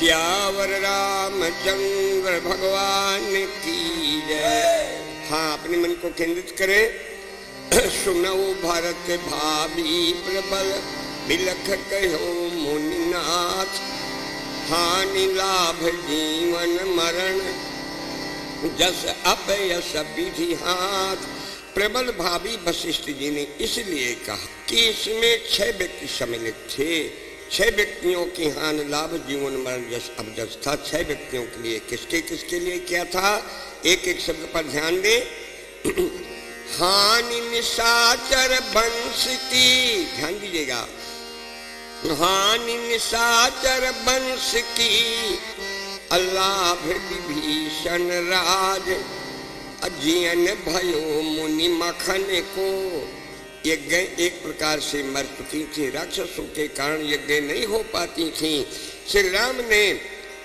सियावर रामचंद्र भगवान की जय। हाँ, अपने मन को केंद्रित करें। सुनो भरत भाभी प्रबल बिलख कहो मुनिनाथ, हानि लाभ जीवन मरण जस अपयस विधि हाथ। प्रबल भावी वशिष्ठ जी ने इसलिए कहा कि इसमें 6 व्यक्ति सम्मिलित थे। 6 व्यक्तियों की हानि लाभ जीवन मरण जस अपयस था। 6 व्यक्तियों के लिए किसके लिए क्या था? एक एक शब्द पर ध्यान दे। हानि निशाचर वंश की, ध्यान दीजिएगा, हानि निशाचर वंश की, अल्लाभ विभीषण राज, अजियन भयो मुनि मखन को। यज्ञ एक प्रकार से मर चुकी थी, राक्षसों के कारण यज्ञ नहीं हो पाती थी। श्री राम ने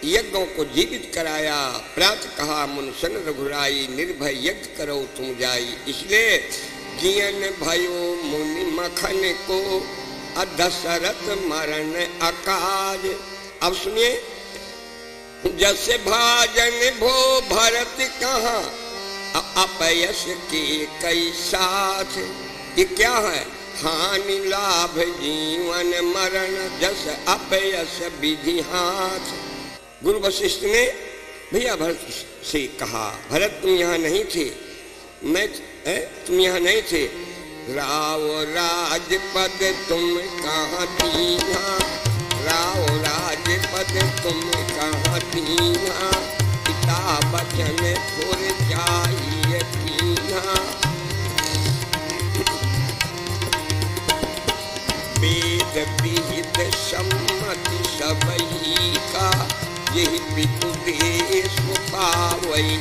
यज्ञों को जीवित कराया। प्रात कहा मुनसन रघुराई, निर्भय यज्ञ करो तुम जाई। इसलिए जियन भयो मुनि मखन को, दशरथ मरण अकाज। अब सुनिए, जस भाजन भो भरत कहा, अपयस के कई साथ। ये क्या है? हानि लाभ जीवन मरण जस अपयस विधि हाथ। गुरु वशिष्ठ ने भैया भरत से कहा, भरत तुम यहाँ नहीं थे, तुम यहाँ नहीं थे, राव राजपद तुम कहाँ दीना, राव राजपद तुम कहाँ दीना, पिता बचन फुर जाइए कीना। वेद विहित सम्मति सबही का, यही पितु देश पावई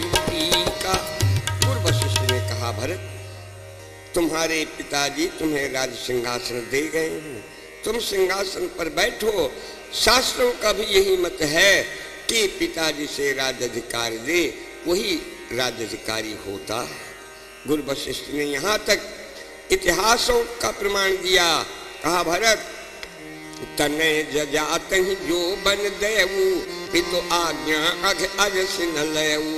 का। गुरु वशिष्ठ ने कहा, भरत तुम्हारे पिताजी तुम्हें राज सिंहासन दे गए हैं, तुम सिंहासन पर बैठो। शास्त्रों का भी यही मत है कि पिताजी से राज्याधिकार दे, वही राज्याधिकारी होता है। गुरु वशिष्ठ ने यहाँ तक इतिहासों का प्रमाण दिया। कहा, भरत तनय जजात ही जो बन देऊ, पितु आज्ञा अघ अज सिन लेऊ,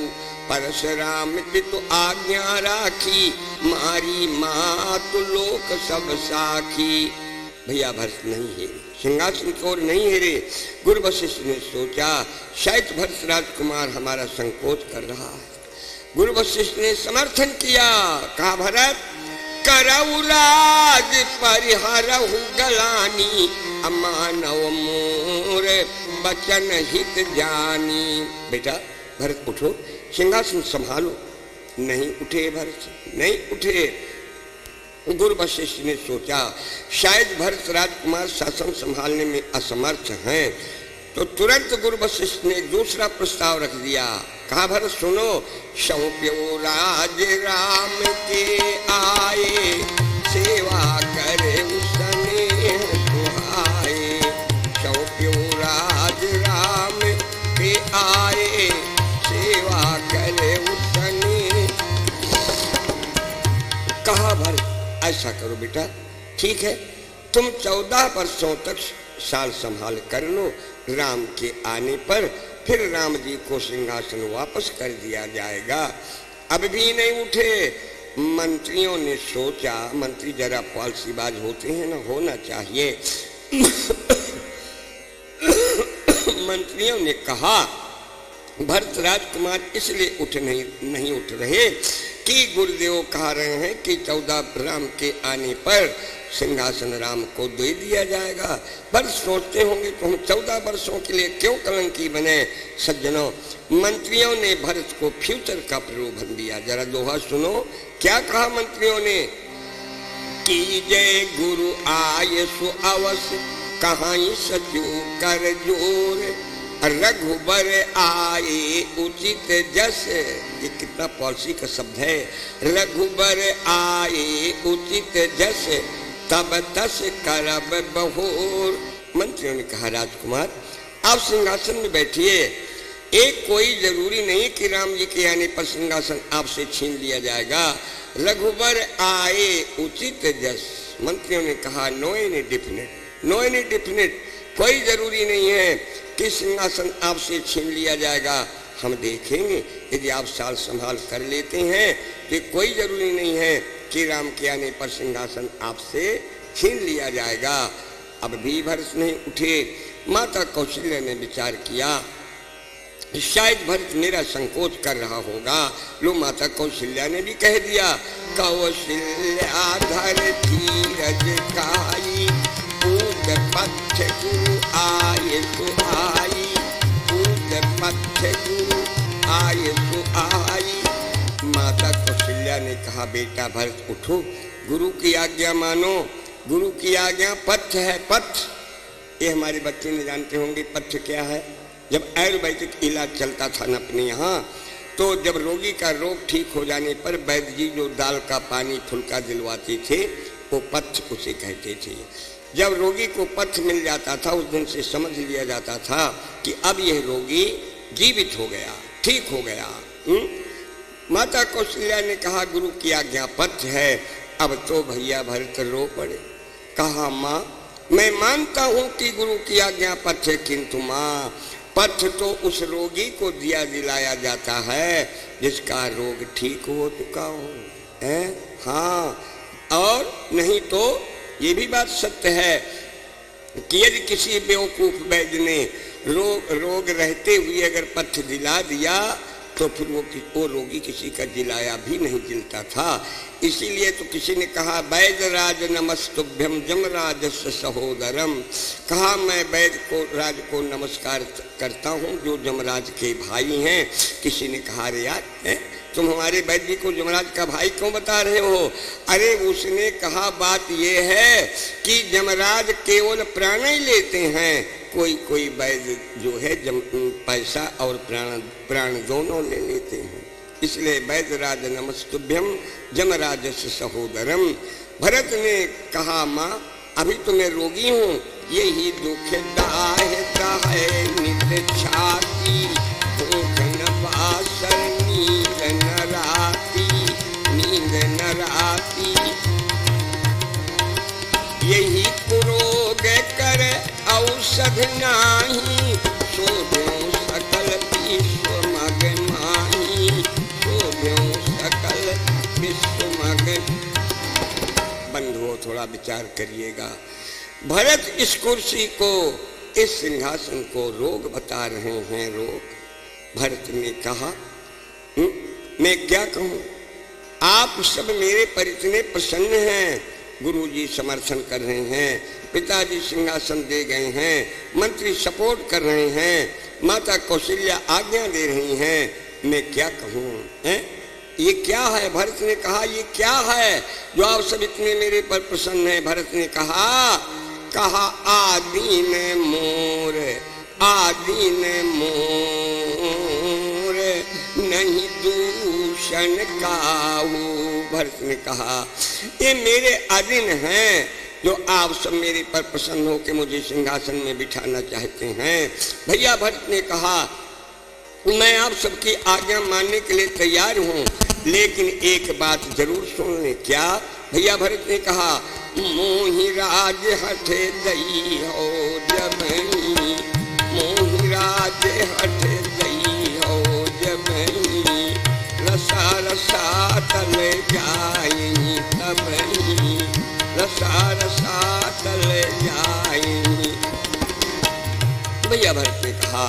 परशुराम पितु आज्ञा राखी, मारी मातु लोक सब साखी। भैया भरत नहीं है, सिंहासन की ओर नहीं है रे। गुरु वशिष्ठ ने सोचा शायद भरत राजकुमार हमारा संकोच कर रहा है। गुरु वशिष्ठ ने समर्थन किया। कहा, भरत करऊ राज परिहरहु गलानी, अमानव मोर बचन हित जानी। बेटा भरत उठो, सिंहासन संभालो। नहीं उठे भरत, नहीं उठे। गुरु वशिष्ठ ने सोचा शायद भरत राजकुमार शासन संभालने में असमर्थ हैं, तो तुरंत गुरु वशिष्ठ ने दूसरा प्रस्ताव रख दिया। कहा, भरत सुनो, सौंप्यो राज राम के आए, सेवा करे उसने सुहाए। सौंप्यो राज राम के आए, सेवा करे उसने। कहा, भरत ऐसा करो बेटा, ठीक है, तुम 14 वर्षों तक साल संभाल कर लो, राम के आने पर फिर राम जी को सिंहासन वापस कर दिया जाएगा। अब भी नहीं उठे। मंत्रियों ने सोचा, मंत्री जरा पॉलिसीबाज होते हैं ना, होना चाहिए। मंत्रियों ने कहा, भरत राजकुमार इसलिए नहीं उठ रहे कि गुरुदेव कह रहे हैं कि 14 राम के आने पर सिंहासन राम को दे दिया जाएगा। पर सोचते होंगे तो हम 14 वर्षों के लिए क्यों कलंकी बने। सज्जनों, मंत्रियों ने भरत को फ्यूचर का प्रलोभन दिया। जरा दोहा सुनो, क्या कहा मंत्रियों ने? कि जय गुरु आय सु अवश्य, कहाँ सचू कर जोर, रघुबर आए उचित जस। ये कितना पॉलिसी का शब्द है। रघुबर आए उचित जस, तब तस करब बहोर। मंत्रियों ने कहा, राजकुमार आप सिंहासन में बैठिए, एक कोई जरूरी नहीं कि राम जी के आने पर सिंहासन आपसे छीन लिया जाएगा। रघुबर आए उचित जस। मंत्रियों ने कहा, no any definite, no any definite. कोई जरूरी नहीं है कि सिंहासन आपसे छीन लिया जाएगा। हम देखेंगे यदि आप साल संभाल कर लेते हैं तो कोई जरूरी नहीं है कि राम के आने पर सिंहासन आपसे छीन लिया जाएगा। अब भी भरत नहीं उठे। माता कौशल्या ने विचार किया, शायद भरत मेरा संकोच कर रहा होगा। लो माता कौशल्या ने भी कह दिया, कौशल्या धर धीरज काई, पूत पथ गुरु आये सुहाई, पूत पथ गुरु आये सुहाई। माता कौशल्या ने कहा, बेटा भरत उठो, गुरु की आज्ञा मानो। गुरु की आज्ञा पथ्य है। पथ्य ये हमारे बच्चे नहीं जानते होंगे पथ्य क्या है। जब आयुर्वेदिक इलाज चलता था न अपने यहाँ, तो जब रोगी का रोग ठीक हो जाने पर वैद्य जी जो दाल का पानी फुल्का दिलवाते थे वो पथ्य उसे कहते थे। जब रोगी को पथ्य मिल जाता था उस दिन से समझ लिया जाता था कि अब यह रोगी जीवित हो गया, ठीक हो गया। माता कौशल्या ने कहा, गुरु की आज्ञा पथ्य है। अब तो भैया भरत रो पड़े। कहा, माँ मैं मानता हूं कि गुरु की आज्ञा पथ्य है, किंतु माँ पथ्य तो उस रोगी को दिया दिलाया जाता है जिसका रोग ठीक हो चुका हो है। हाँ, और नहीं तो ये भी बात सत्य है कि यदि किसी बेवकूफ वैद्य ने रोग रहते हुए अगर पथ्य दिला दिया तो फिर वो रोगी किसी का जिलाया भी नहीं जिलता था। इसीलिए तो किसी ने कहा, वैद्यराज नमस्तुभ्यम जमराज सहोदरम। कहा, मैं वैद्य को राज को नमस्कार करता हूँ जो जमराज के भाई हैं। किसी ने कहा, अरे यार तुम हमारे वैद्य जी को जमराज का भाई क्यों बता रहे हो? अरे उसने कहा, बात ये है कि जमराज केवल प्राण ही लेते हैं, कोई कोई वैद्य जो है पैसा और प्राण दोनों ले लेते हैं। इसलिए वैद्यराज नमस्तुभ्यम जमराज सहोदरम। भरत ने कहा, माँ अभी तो मैं रोगी हूँ, यही दुख दाहता है नित छाती, भूख न बासर नींद न राती, नींद न राती। यही कुरोग कर औषध नाही, शोभ्यों सकल विश्व मग माही, शोभ्यों सकल विश्व मग। बंधुओं थोड़ा विचार करिएगा। भरत इस कुर्सी को, इस सिंहासन को रोग बता रहे हैं, रोग। भरत ने कहा, मैं क्या कहूँ, आप सब मेरे पर इतने प्रसन्न हैं, गुरुजी समर्थन कर रहे हैं, पिताजी सिंहासन दे गए हैं, मंत्री सपोर्ट कर रहे हैं, माता कौशल्या आज्ञा दे रही हैं, मैं क्या कहूँ हैं? ये क्या है? भरत ने कहा, ये क्या है जो आप सब इतने मेरे पर प्रसन्न हैं? भरत ने कहा आदीन मोर, आदीन मोर नहीं दूषण काहू। भरत ने कहा, ये मेरे आदीन हैं जो आप सब मेरे पर प्रसन्न हो के मुझे सिंहासन में बिठाना चाहते हैं। भैया भरत ने कहा, मैं आप सबकी आज्ञा मानने के लिए तैयार हूँ, लेकिन एक बात जरूर सुन लें। क्या? भैया भरत ने कहा, मोहि राज हठ दई हो जबनी, मोहि राज हठ दई हो जबनी, रसा रसा तल जाई तबनी, रसा रसा तल जाई। भैया भरत ने कहा,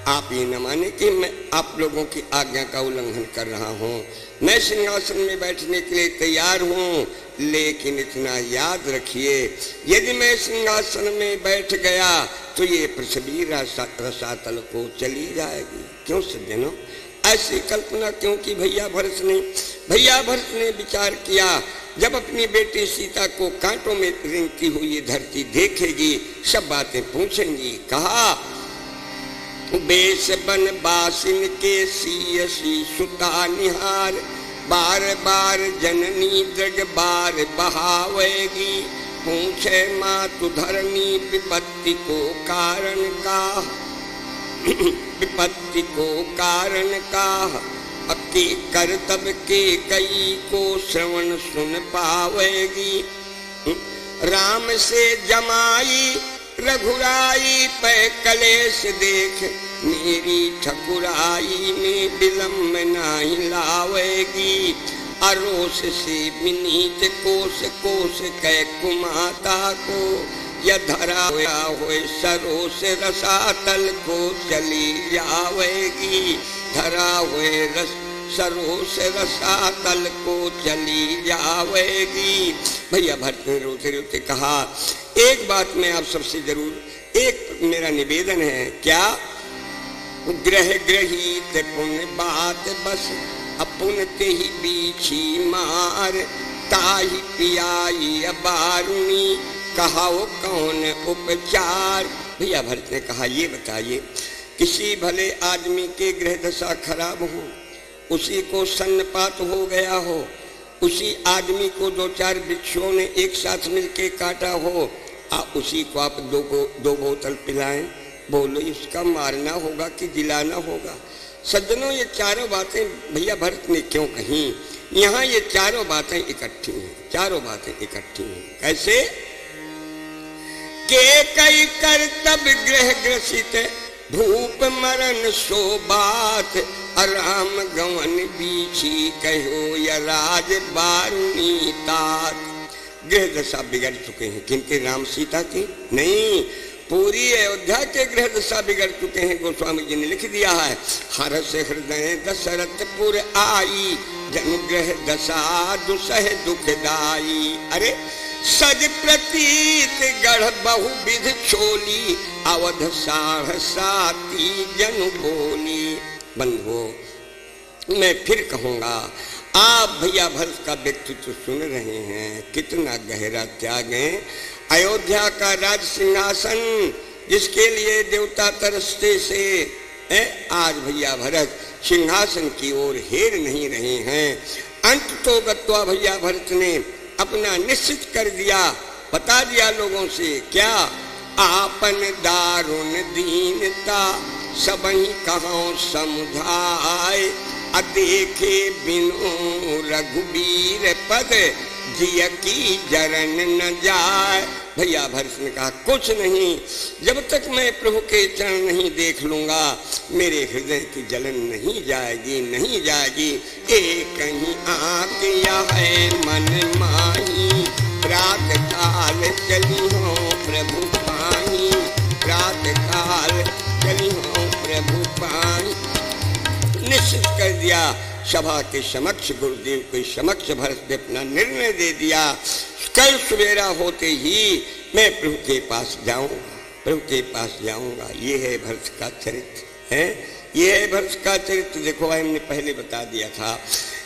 आप ये न माने कि मैं आप लोगों की आज्ञा का उल्लंघन कर रहा हूँ, मैं सिंहासन में बैठने के लिए तैयार हूँ, लेकिन इतना याद रखिए, यदि मैं सिंहासन में बैठ गया तो ये पृथ्वी रसातल को चली जाएगी। क्यों सज्जनों, ऐसी कल्पना क्यों की भैया भरत ने विचार किया। जब अपनी बेटी सीता को कांटों में रेंगती हुई धरती देखेगी, सब बातें पूछेंगी। कहा, बेस बन बासिन के सीयसी सुता निहार, बार बार जननी दृग बार बहावेगी, पूछे मातु धरनी विपत्ति को कारण का, विपत्ति को कारण का, अक्की करतब के कई को श्रवण सुन पावेगी, राम से जमाई रघुराई पे कलेश देख, मेरी ठकुराई में विलम्ब नहीं लावेगी। अरोस से विनीत कोस कोस कै कुमाता को, यह धरा हुए सरोस रसातल को चली जावेगी। धरा हुए सरोस रसातल को चली जावेगी। भैया भरत ने रोते रोते कहा, एक बात मैं आप सबसे जरूर, एक मेरा निवेदन है। क्या? ग्रह ग्रहित पुण्य बात बस, अपुन ते ही बीछी मार। ताही पियाई बारुणी, कहाओ कौन उपचार। भैया भरत ने कहा, ये बताइए, किसी भले आदमी के ग्रह दशा खराब हो, उसी को सन्नपात हो गया हो, उसी आदमी को दो चार बिच्छुओं ने एक साथ मिलके काटा हो, उसी को आप दो बोतल पिलाएं, बोलो इसका मारना होगा कि जिलाना होगा? सज्जनों, ये चारों बातें भैया भरत ने क्यों कही? यहाँ ये चारों बातें इकट्ठी हैं, चारों बातें इकट्ठी हैं। कैसे? के कई कर्तव्य ग्रह ग्रसित, भूप मरण सो बात। राम गवन बीछी कहो या राज बारुणी तात। ग्रह दशा बिगड़ चुके हैं, किनके? राम सीता के नहीं, पूरी अयोध्या के ग्रह दशा बिगड़ चुके हैं। गोस्वामी जी ने लिख दिया है, हर्ष हृदय दशरथपुर आई, जन ग्रह दशा दुसह दुखदाई। अरे सज प्रतीत गढ़ बहु विध छोली, अवध साढ़ साती जन बोली। बंधुओं, मैं फिर कहूंगा, आप भैया भरत का व्यक्तित्व सुन रहे हैं, कितना गहरा त्याग है। अयोध्या का राज सिंहासन जिसके लिए देवता तरसते से, आज भैया भरत सिंहासन की ओर हेर नहीं रहे हैं। अंत तो गत्वा भैया भरत ने अपना निश्चित कर दिया, बता दिया लोगों से। क्या? आपन दारुण दीनता सबही कहाँ समुधाय, अदेखे बिनु रघुबीर पद, जिय की जरन न जाए। भैया भरत ने कहा, कुछ नहीं, जब तक मैं प्रभु के चरण नहीं देख लूंगा, मेरे हृदय की जलन नहीं जाएगी, नहीं जाएगी। एक कहीं आज्ञा है मन माही, रात काल चली हो प्रभु पाही। रात काल चली हो प्रभु पाही। निश्चित कर दिया सभा के समक्ष, गुरुदेव के समक्ष भरत ने अपना निर्णय दे दिया। कल सवेरा होते ही मैं प्रभु के पास जाऊंगा, प्रभु के पास जाऊंगा। ये है भरत का चरित्र, है ये है भरत का चरित्र। देखो, हमने पहले बता दिया था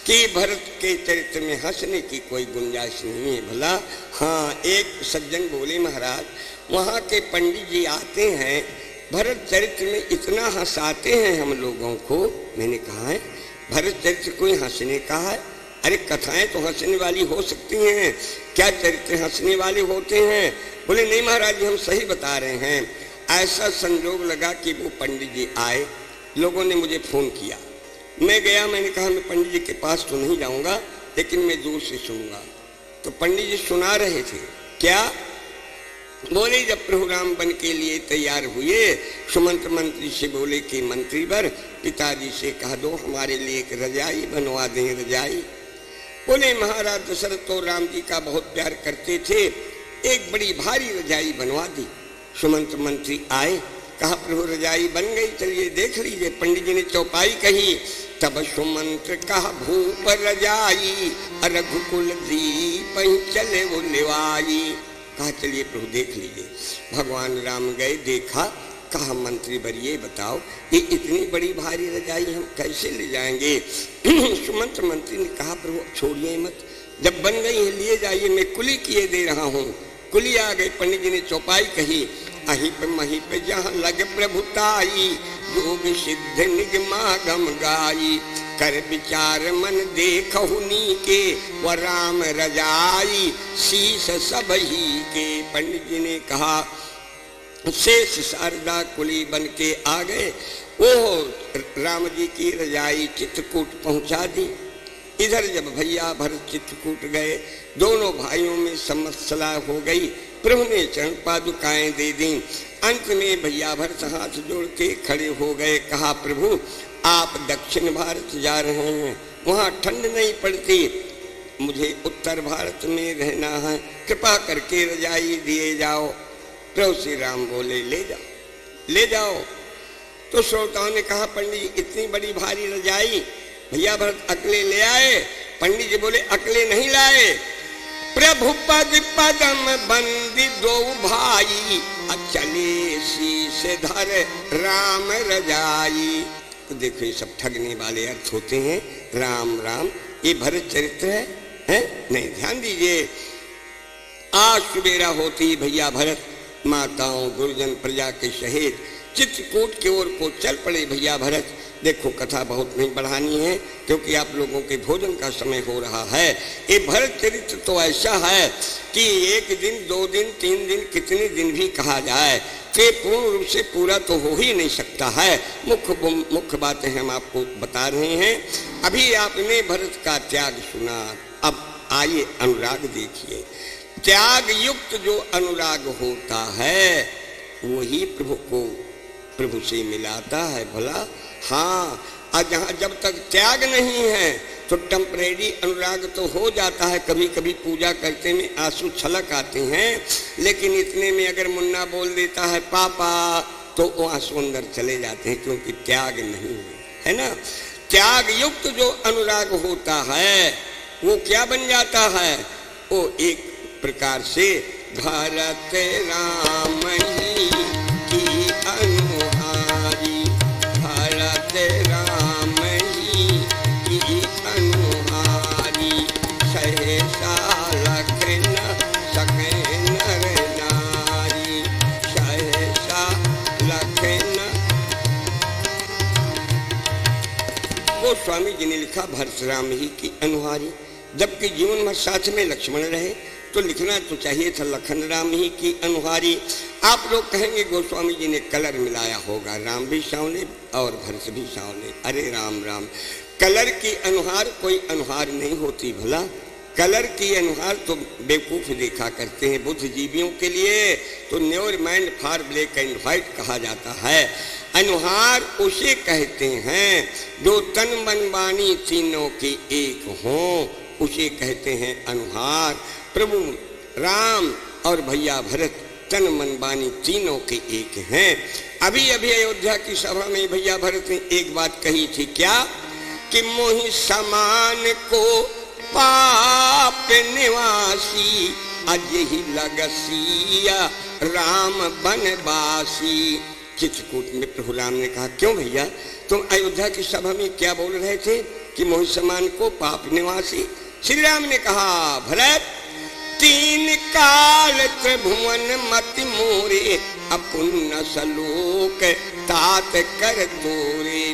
कि भरत के चरित्र में हंसने की कोई गुंजाइश नहीं है। भला हाँ, एक सज्जन बोले, महाराज वहाँ के पंडित जी आते हैं, भरत चरित्र में इतना हंसाते हैं हम लोगों को। मैंने कहा है भरत चरित्र कोई हंसने का है? अरे कथाएं तो हंसने वाली हो सकती हैं, क्या चरित्र हंसने वाले होते हैं? बोले नहीं महाराज जी, हम सही बता रहे हैं। ऐसा संजोग लगा कि वो पंडित जी आए, लोगों ने मुझे फोन किया, मैं गया। मैंने कहा मैं पंडित जी के पास तो नहीं जाऊंगा, लेकिन मैं दूर से सुनूंगा। तो पंडित जी सुना रहे थे। क्या? बोले जब प्रभु राम बन के लिए तैयार हुए, सुमंत्र मंत्री से बोले कि मंत्री वर पिताजी से कह दो हमारे लिए एक रजाई बनवा दें, रजाई। बोले महाराज दशरथ तो राम जी का बहुत प्यार करते थे, एक बड़ी भारी रजाई बनवा दी। सुमंत्र मंत्री आए, कहा प्रभु रजाई बन गई, चलिए देख लीजिए। पंडित जी ने चौपाई कही, तब सुमंत्र कहा भूप रजाई, रघुकुल दीप चले वो लेवाई। कहा चलिए प्रभु देख लीजिए। भगवान राम गए, देखा, कहा मंत्री वर ये बताओ, ये इतनी बड़ी भारी रजाई हम कैसे ले जाएंगे? सुमंत्र मंत्री ने कहा प्रभु छोड़िए मत, जब बन गई है लिए जाइए, मैं कुली किए दे रहा हूँ। कुली आ गई, पंडित जी ने चौपाई कही, अहिप महिप जहाँ लग प्रभुताई, योग सिद्ध निगमागम गाई। कर विचार मन देखहु नीके, व राम रजाई शीश सब ही के। पंडित जी ने कहा शेष शारदा कुली बन के आ गए, वो राम जी की रजाई चित्रकूट पहुंचा दी। इधर जब भैया भरत चित्रकूट गए, दोनों भाइयों में समस्या हो गई। प्रभु ने चरण पादुकाएं दे दी। अंत में भैया भरत हाथ जोड़ के खड़े हो गए। कहा, प्रभु आप दक्षिण भारत जा रहे हैं, वहाँ ठंड नहीं पड़ती, मुझे उत्तर भारत में रहना है, कृपा करके रजाई दिए जाओ। प्रभु श्री राम बोले, ले जाओ ले जाओ। तो श्रोताओं ने कहा, पंडित जी इतनी बड़ी भारी रजाई भैया भरत अकेले ले आए? पंडित जी बोले, अकेले नहीं लाए, प्रभु पद पदम बंदी दो भाई, अचले शीश धर राम रजाई। तो देखो ये सब ठगने वाले अर्थ होते हैं। राम राम ये भरत चरित्र है? नहीं, ध्यान दीजिए। आज सुबेरा होती भैया भरत माताओं गुरुजन प्रजा के सहित चित्रकूट की ओर को चल पड़े। भैया भरत, देखो कथा बहुत नहीं बढ़ानी है क्योंकि आप लोगों के भोजन का समय हो रहा है। ये भरत चरित्र तो ऐसा है कि एक दिन, 2 दिन, 3 दिन, कितने दिन भी कहा जाए कि पूर्ण रूप से पूरा तो हो ही नहीं सकता है। मुख्य बातें हम आपको बता रहे हैं। अभी आपने भरत का त्याग सुना, अब आइए अनुराग देखिए। त्याग युक्त जो अनुराग होता है वही प्रभु से मिलाता है भला। हाँ, और जहाँ जब तक त्याग नहीं है तो टेम्परेरी अनुराग तो हो जाता है, कभी कभी पूजा करते में आंसू छलक आते हैं, लेकिन इतने में अगर मुन्ना बोल देता है पापा तो वो आंसू अंदर चले जाते हैं, क्योंकि त्याग नहीं है ना। त्याग युक्त जो अनुराग होता है वो क्या बन जाता है? वो एक प्रकार से भरत राम ही की अनुहारी, भरत राम ही की अनुहारी, सहसा लखन सके नर नारी, सहसा लखन। वो स्वामी जी ने लिखा भरत राम ही की अनुहारी, जबकि जीवन भर साथ में लक्ष्मण रहे तो लिखना तो चाहिए था लखन राम ही की अनुहारी। आप लोग कहेंगे गोस्वामी जी ने कलर मिलाया होगा, राम भी सांवले और भरत भी सांवले। अरे राम राम, कलर की अनुहार कोई अनुहार नहीं होती भला। कलर की अनुहार तो बेवकूफ देखा करते हैं। बुद्धिजीवियों के लिए तो न्योर mind for black and white कहा जाता है। अनुहार उसे कहते हैं जो तन मन वाणी तीनों के एक हों, उसे कहते हैं अनुहार। प्रभु राम और भैया भरत तन मन वाणी तीनों के एक हैं। अभी अभी अयोध्या की सभा में भैया भरत ने एक बात कही थी, क्या कि मोहि समान को पाप निवासी, अजहि लगसिया राम बनवासी। चित्रकूट में प्रभु राम ने कहा, क्यों भैया तुम अयोध्या की सभा में क्या बोल रहे थे कि मोहि समान को पाप निवासी? श्री राम ने कहा, भरत 3 काल त्रिभुवन मति मोरे, अपुन्न सलोक तात कर तोरे।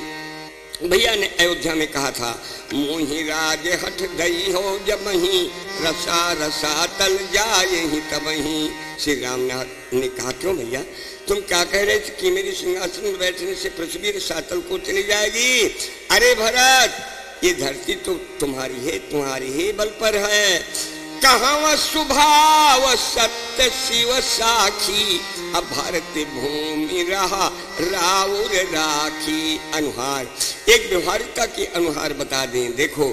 भैया ने अयोध्या में कहा था, मोहि राज हठ गई हो जब ही, रसा रसा तल जाए ही तब ही। श्री राम ने कहा, क्यों भैया तुम क्या कह रहे थे कि मेरी सिंहासन में बैठने से पृथ्वी रसातल को चली जाएगी? अरे भरत, ये धरती तो तुम्हारी ही बल पर है। कहाँ सुभाव सत्य शिव साखी, अब भारत भूमि रहा राउर राखी। अनुहार, एक व्यवहारिकता के अनुहार बता दें। देखो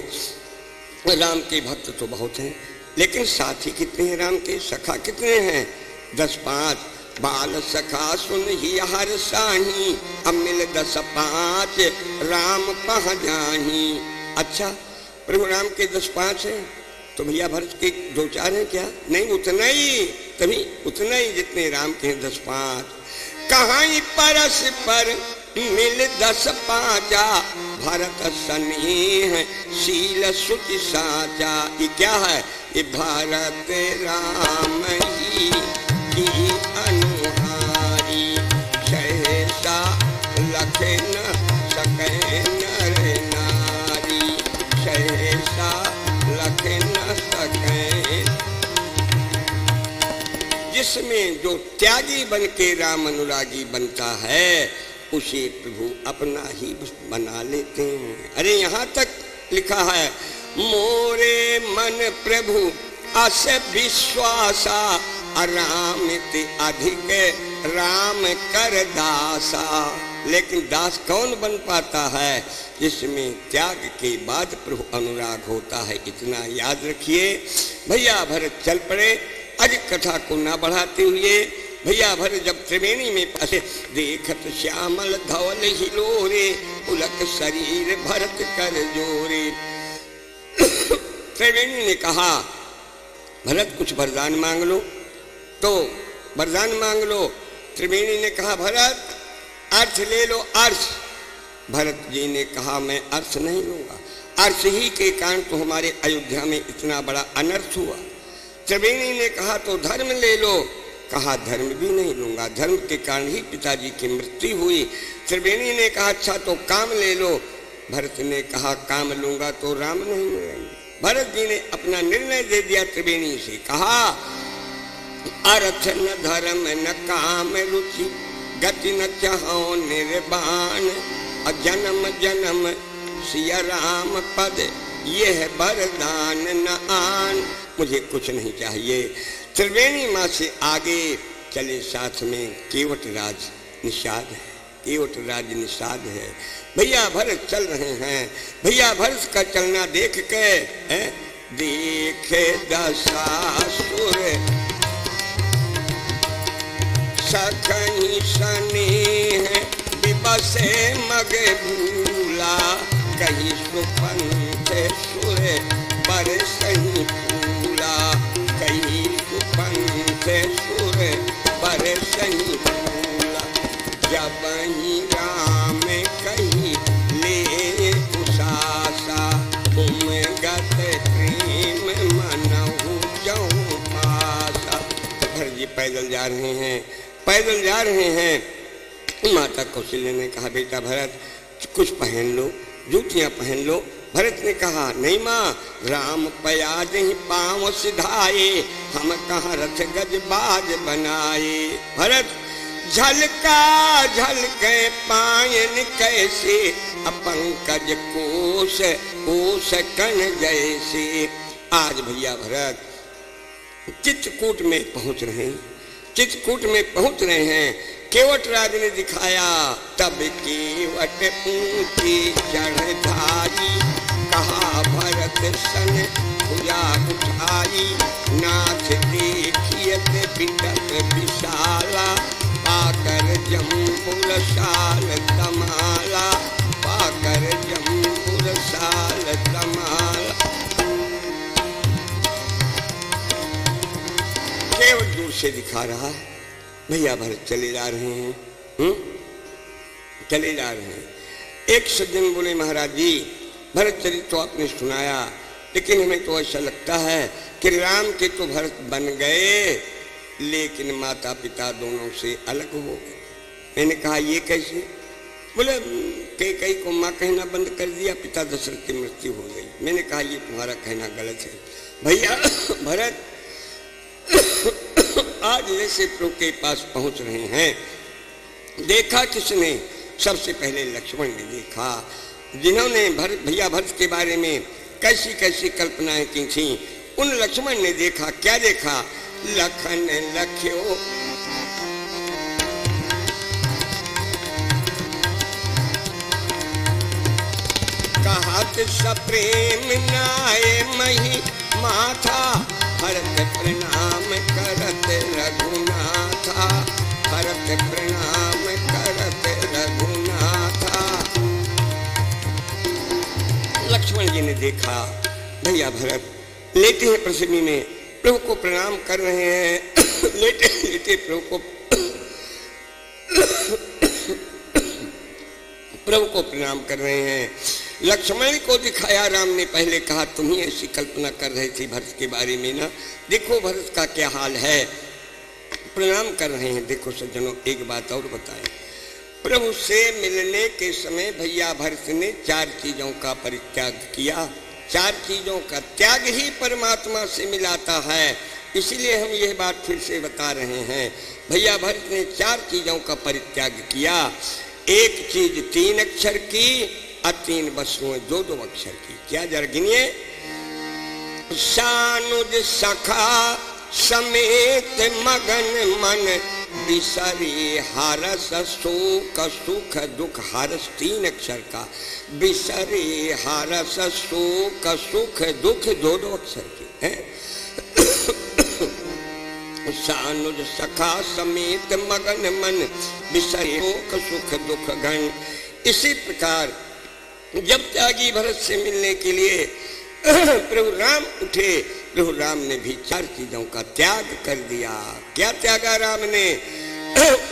राम के भक्त तो बहुत हैं, लेकिन साथी कितने हैं राम के? सखा कितने हैं? 10-5। बाल सखा सुन ही हर साही, अमिल 10-5 राम पह जाही। अच्छा, प्रभु राम के 10-5 हैं तो भैया भरत के 2-4 हैं क्या? नहीं, उतना ही, तभी उतना ही जितने राम के हैं 10-5। कहाँ परस पर मिल 10-5, भरत स्नेह शील सुचि साचा। ये क्या है? ये भरत राम ही की अनुहारी, सहसा लखन सके नर नारी, सहसा लखन सके। जिसमें जो त्यागी बन के राम अनुरागी बनता है उसे प्रभु अपना ही बना लेते हैं। अरे यहाँ तक लिखा है, मोरे मन प्रभु अस विश्वासा, रामित अधिक राम कर दासा। लेकिन दास कौन बन पाता है? जिसमें त्याग के बाद प्रभु अनुराग होता है, इतना याद रखिए। भैया भरत चल पड़े। अधिक कथा को ना बढ़ाते हुए भैया भरत जब त्रिवेणी में पहुंचे, देखत श्यामल धवल हिलोरे, उलक शरीर भरत कर जोरे। त्रिवेणी ने कहा भरत कुछ वरदान मांग लो, तो वरदान मांग लो। त्रिवेणी ने कहा भरत अर्थ ले लो, अर्थ। भरत जी ने कहा मैं अर्थ नहीं लूंगा, अर्थ ही के कारण तो हमारे अयोध्या में इतना बड़ा अनर्थ हुआ। त्रिवेणी ने कहा तो धर्म ले लो, कहा धर्म भी नहीं लूंगा, धर्म के कारण ही पिताजी की मृत्यु हुई। त्रिवेणी ने कहा अच्छा तो काम ले लो। भरत ने कहा काम लूंगा तो राम नहीं मिलेंगे। भरत जी ने अपना निर्णय दे दिया। त्रिवेणी से कहा अर्थ न धर्म न काम रुचि, गति न चाहो निर्वाण, जन्म जन्म सिया राम पद, यह वरदान न आन। मुझे कुछ नहीं चाहिए। त्रिवेणी माँ से आगे चले, साथ में केवट राज निषाद है, केवट राज निषाद है। भैया भरत चल रहे हैं। भैया भरत का चलना देख के देखे दशासुर, सखनी स्नेह विबसे मग भूला, कहीं सुपंथ सुर बरसही फूला, कहीं सुपंथ सुर बरसही फूला, जब ही राम कहीं ले उसासा, उमगत प्रेम मनहु जऊं पासा। भरत जी पैदल जा रहे हैं, पैदल जा रहे हैं। माता कौशल्या ने कहा बेटा भरत कुछ पहन लो, जूतियां पहन लो। भरत ने कहा नहीं माँ, राम पयाज ही पांव सिधाए, हम कहाँ रथ गज बाज बनाए। भरत झलका झलके पायन कैसे, पंकज कोश कोश कन जैसे। आज भैया भरत चित्रकूट में पहुंच रहे हैं, चित्रकूट में पहुंच रहे हैं। केवट राज ने दिखाया, तब केवट ऊंची चढ़धारी, कहा भरत सन भुजा उठाई, नाथ देखियत बिटक विशाला, पाकर जम्बुल साल तमाला, पाकर जम्बुल साल तमाला। केवट दूर से दिखा रहा है। भैया भरत चले जा रहे हैं, चले जा रहे हैं। एक सज्जन बोले महाराज जी भरत चरित्र तो आपने सुनाया, लेकिन हमें तो ऐसा लगता है कि राम के तो भरत बन गए, लेकिन माता पिता दोनों से अलग हो गए। मैंने कहा ये कैसे? बोले कई को माँ कहना बंद कर दिया, पिता दशरथ की मृत्यु हो गई। मैंने कहा ये तुम्हारा कहना गलत है। भैया भरत आज जैसे प्रभु के पास पहुंच रहे हैं, देखा किसने? सबसे पहले लक्ष्मण ने देखा, जिन्होंने भैया भरत के बारे में कैसी कैसी कल्पनाएं की थी, उन लक्ष्मण ने देखा। क्या देखा? लखन लख्यो कहत सप्रेम नाय मही माथा, भरत प्रणाम करत रघुनाथा, भरत प्रणाम करत रघुनाथा। लक्ष्मण जी ने देखा भैया भरत लेटे हैं पृथ्वी में, प्रभु को प्रणाम कर रहे हैं। लेटे लेटे प्रभु को प्रणाम कर रहे हैं। लक्ष्मण को दिखाया राम ने। पहले कहा तुम ही ऐसी कल्पना कर रहे थे भरत के बारे में ना, देखो भरत का क्या हाल है। प्रणाम कर रहे हैं। देखो सज्जनों एक बात और बताएं, प्रभु से मिलने के समय भैया भरत ने 4 चीजों का परित्याग किया। 4 चीजों का त्याग ही परमात्मा से मिलाता है, इसलिए हम यह बात फिर से बता रहे हैं। भैया भरत ने 4 चीजों का परित्याग किया। एक चीज 3 अक्षर की और 3 वस्तुएं 2-2 अक्षर की। क्या जरा गिनिए? सानुज सखा समेत मगन मन बिसरे हरस शोक सुख दुख। हरस 3 अक्षर का, बिसरे हरस शोक सुख दुख 2 अक्षर के हैं। सानुज सखा समेत मगन मन बिसरे शोक सुख दुख गण। इसी प्रकार जब त्यागी भरत से मिलने के लिए प्रभु राम उठे, प्रभु राम ने भी 4 चीजों का त्याग कर दिया। क्या त्यागा राम ने?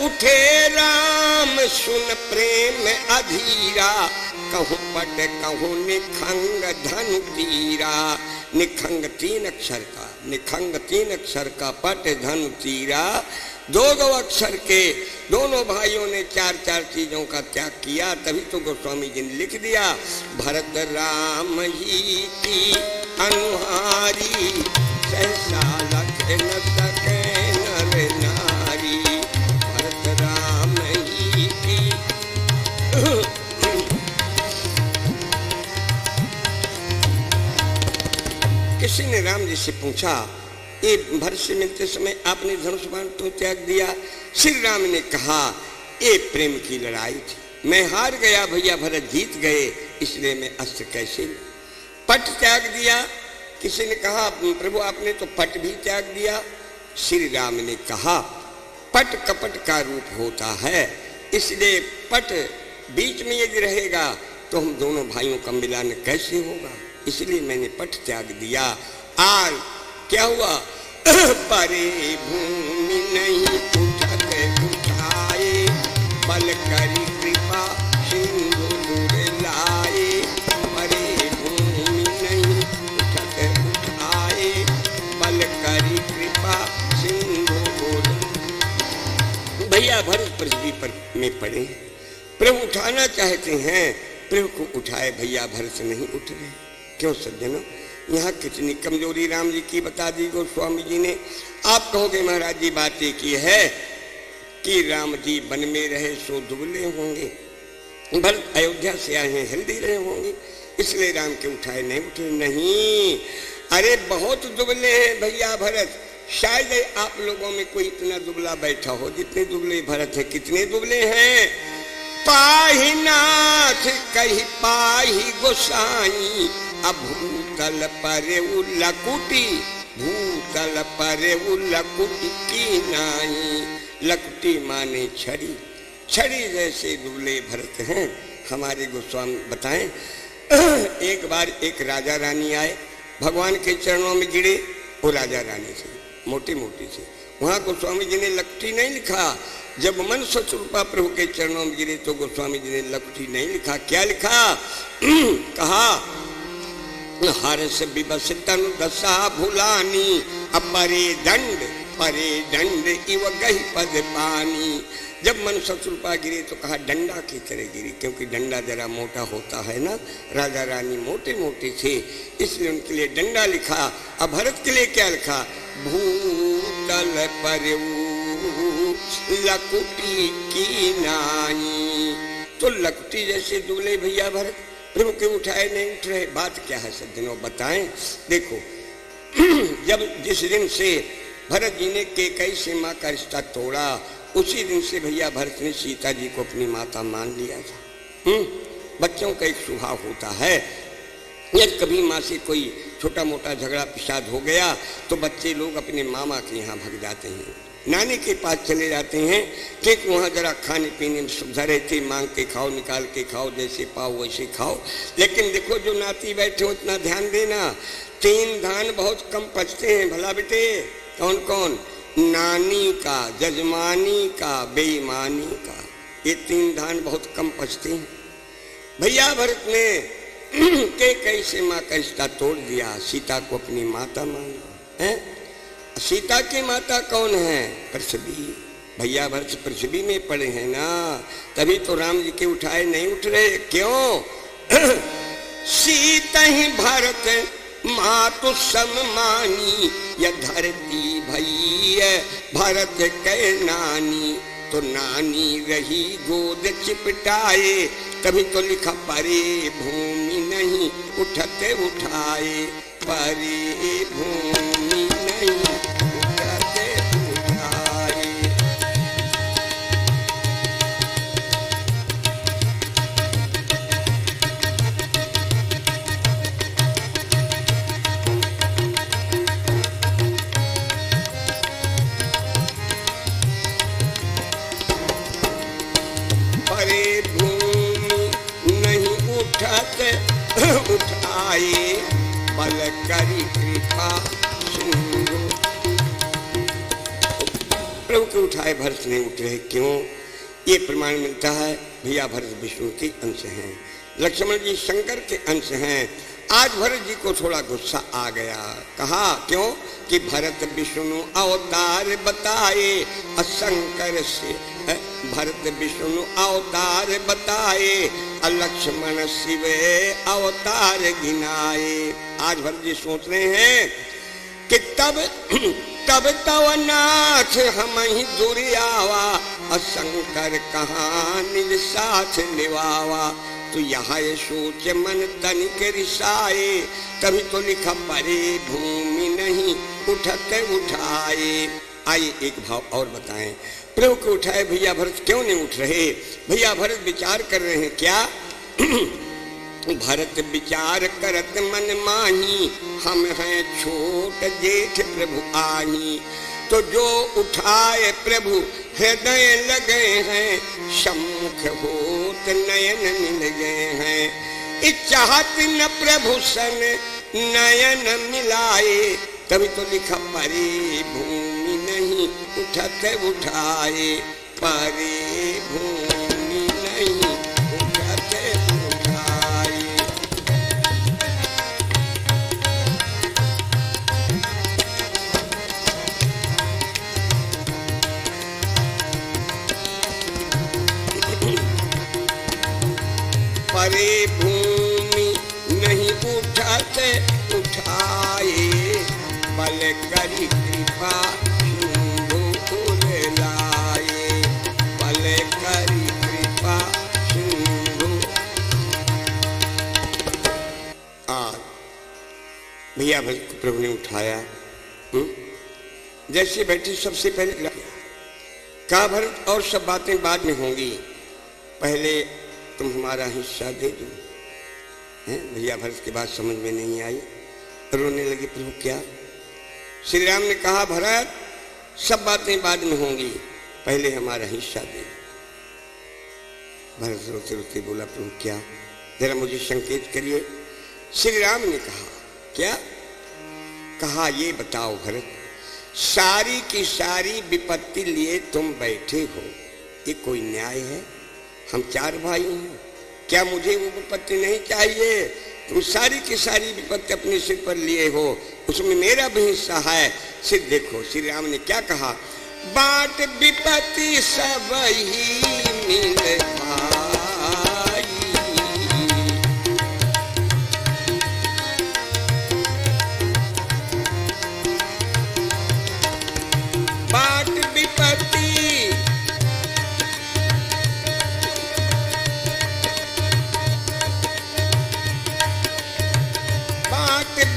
उठे राम सुन प्रेम अधीरा, कहूँ पट कहूँ निखंग धनु तीरा। निखंग 3 अक्षर का, निखंग 3 अक्षर का, पट धनु तीरा 2 अक्षर के। दोनों भाइयों ने 4 चीजों का त्याग किया। तभी तो गोस्वामी जी ने लिख दिया, भरत राम ही की अनुहारी, सहसा लख न सके नर नारी। भरत राम ही की किसी ने राम जी से पूछा, ये भरत से मिलते समय आपने धनुष बाण तो त्याग दिया? श्री राम ने कहा, ये प्रेम की लड़ाई थी, मैं हार गया, भैया भरत जीत गए, इसलिए मैं अस्त्र कैसे पट त्याग दिया। किसी ने कहा, प्रभु आपने तो पट भी त्याग दिया। श्री राम ने कहा, पट कपट का रूप होता है, इसलिए पट बीच में यदि रहेगा तो हम दोनों भाइयों का मिलन कैसे होगा, इसलिए मैंने पट त्याग दिया। और क्या हुआ? परे भूमि नहीं उठते उठाए, बल करी कृपा सिंधु दूर लाए। परे भूमि नहीं उठते उठाए, बल करी कृपा सिंधु दूर। भैया भरत पृथ्वी पर में पड़े, प्रभु उठाना चाहते हैं, प्रभु को उठाए, भैया भरत नहीं उठ रहे। क्यों सज्जनों, यहाँ कितनी कमजोरी राम जी की बता दी गोस्वामी जी ने। आप कहोगे महाराज जी बात एक ही है कि राम जी वन में रहे सो दुबले होंगे, भरत अयोध्या से आए हैं हेल्दी रहे होंगे, इसलिए राम के उठाए नहीं उठे। नहीं, अरे बहुत दुबले हैं भैया भरत। शायद आप लोगों में कोई इतना दुबला बैठा हो जितने दुबले भरत है। कितने दुबले हैं? पाही नाथ कही पाही गोसाई, अब भूतल परे लकुटी, भूतल परे लकुटी की नाई। लकुटी माने छड़ी, छड़ी जैसे दुबले भरत हैं हमारे गोस्वामी। बताएं, एक बार एक राजा रानी आए, भगवान के चरणों में गिरे, वो राजा रानी से मोटी मोटी से। वहाँ गोस्वामी जी ने लकुटी नहीं लिखा। जब मन स्वरूपा प्रभु के चरणों में गिरे तो गोस्वामी जी ने लकुटी नहीं लिखा। क्या लिखा? कहा, हर्ष विवश तनु दशा भुलानी, अपरे दंड इव गही पद पानी। जब मन स्वरूपा गिरे तो कहा डंडा की तरह गिरी, क्योंकि डंडा जरा मोटा होता है ना, राजा रानी मोटे मोटे थे, इसलिए उनके लिए डंडा लिखा। अब भरत के लिए क्या लिखा? भूतल पर लकुटी की नाई। तो लकुटी जैसे दुबले भैया भरत, प्रभु के उठाए नहीं उठ रहे। बात क्या है सज्जनों, बताएं। देखो, जब जिस दिन से भरत जी ने कैकेयी से माँ का रिश्ता तोड़ा, उसी दिन से भैया भरत ने सीता जी को अपनी माता मान लिया था। बच्चों का एक स्वभाव होता है, यदि कभी माँ से कोई छोटा मोटा झगड़ा पिसाद हो गया तो बच्चे लोग अपने मामा के यहाँ भाग जाते हैं, नानी के पास चले जाते हैं, क्योंकि वहाँ जरा खाने पीने में सुविधा रहती, मांग के खाओ, निकाल के खाओ, जैसे पाओ वैसे खाओ। लेकिन देखो जो नाती बैठे हो उतना ध्यान देना, 3 धान बहुत कम पचते हैं भला बेटे। कौन कौन? नानी का, जजमानी का, बेईमानी का, ये 3 धान बहुत कम पचते हैं। भैया भरत ने कैकेयी से माँ का रिश्ता तोड़ दिया, सीता को अपनी माता माना है। सीता की माता कौन है? पृथ्वी। भैया भरत पृथ्वी में पड़े हैं ना, तभी तो राम जी के उठाए नहीं उठ रहे। क्यों? सीता ही भरत मातु सम्मानी, या धरती भई भरत कै नानी, तो नानी रही गोद चिपटाए, तभी तो लिखा परे भूमि नहीं उठते उठाए। परी भूमि नहीं उठते उठाए। परी भूमि नहीं उठते उठाए, बल करी कृपा सिंधु। प्रभु के उठाए भरत नहीं उठ रहे, क्यों? ये प्रमाण मिलता है, भैया भरत विष्णु के अंश हैं, लक्ष्मण जी शंकर के अंश हैं। आज भरत जी को थोड़ा गुस्सा आ गया, कहा क्यों कि भरत विष्णु अवतार बताए, शंकर से भरत विष्णु अवतार बताए, लक्ष्मण शिव अवतार गिनाए। आज भरत जी सोच रहे हैं कि तब तव नाथ हम ही दुरियावा, शंकर कहाँ निज साथ निभावा। तो यहाँ ये सोच मन तन के रिसाए, तभी तो लिखा परे भूमि नहीं उठते उठाए। आइए एक भाव और बताएं, प्रभु को उठाए भैया भरत क्यों नहीं उठ रहे? भैया भरत विचार कर रहे हैं क्या? भरत विचार करत मन माही, हम हैं छोट जेठ प्रभु आही। तो जो उठाए प्रभु हृदय लगे हैं, सम्मुख होत नयन मिल गए हैं। इच्छात न प्रभु सन नयन मिलाए, तभी तो लिखा परी भूमि नहीं उठते उठाए। परी भूमि नहीं उठते उठाए। परी भूमि नहीं उठते उठाए, बल करी कृपा सिंधु लाए। बल करी कृपा सिंधु। भैया भरत को प्रभु ने उठाया, जैसे बैठे सबसे पहले कहा भरत और सब बातें बाद में होंगी, पहले तुम हमारा हिस्सा दे दो। भैया भरत की बात समझ में नहीं आई, रोने लगे। प्रभु क्या? श्री राम ने कहा भरत सब बातें बाद में होंगी, पहले हमारा हिस्सा दे। भरत रोते रोते बोला प्रभु क्या? जरा मुझे संकेत करिए। श्री राम ने कहा क्या? कहा ये बताओ भरत, सारी की सारी विपत्ति लिए तुम बैठे हो, ये कोई न्याय है? हम चार भाई हैं, क्या मुझे वो विपत्ति नहीं चाहिए? तुम सारी की सारी विपत्ति अपने सिर पर लिए हो, उसमें मेरा भी हिस्सा है। सिर देखो श्री राम ने क्या कहा, बाट विपत्ति सब ही मिल पाई। बाट विपत्ति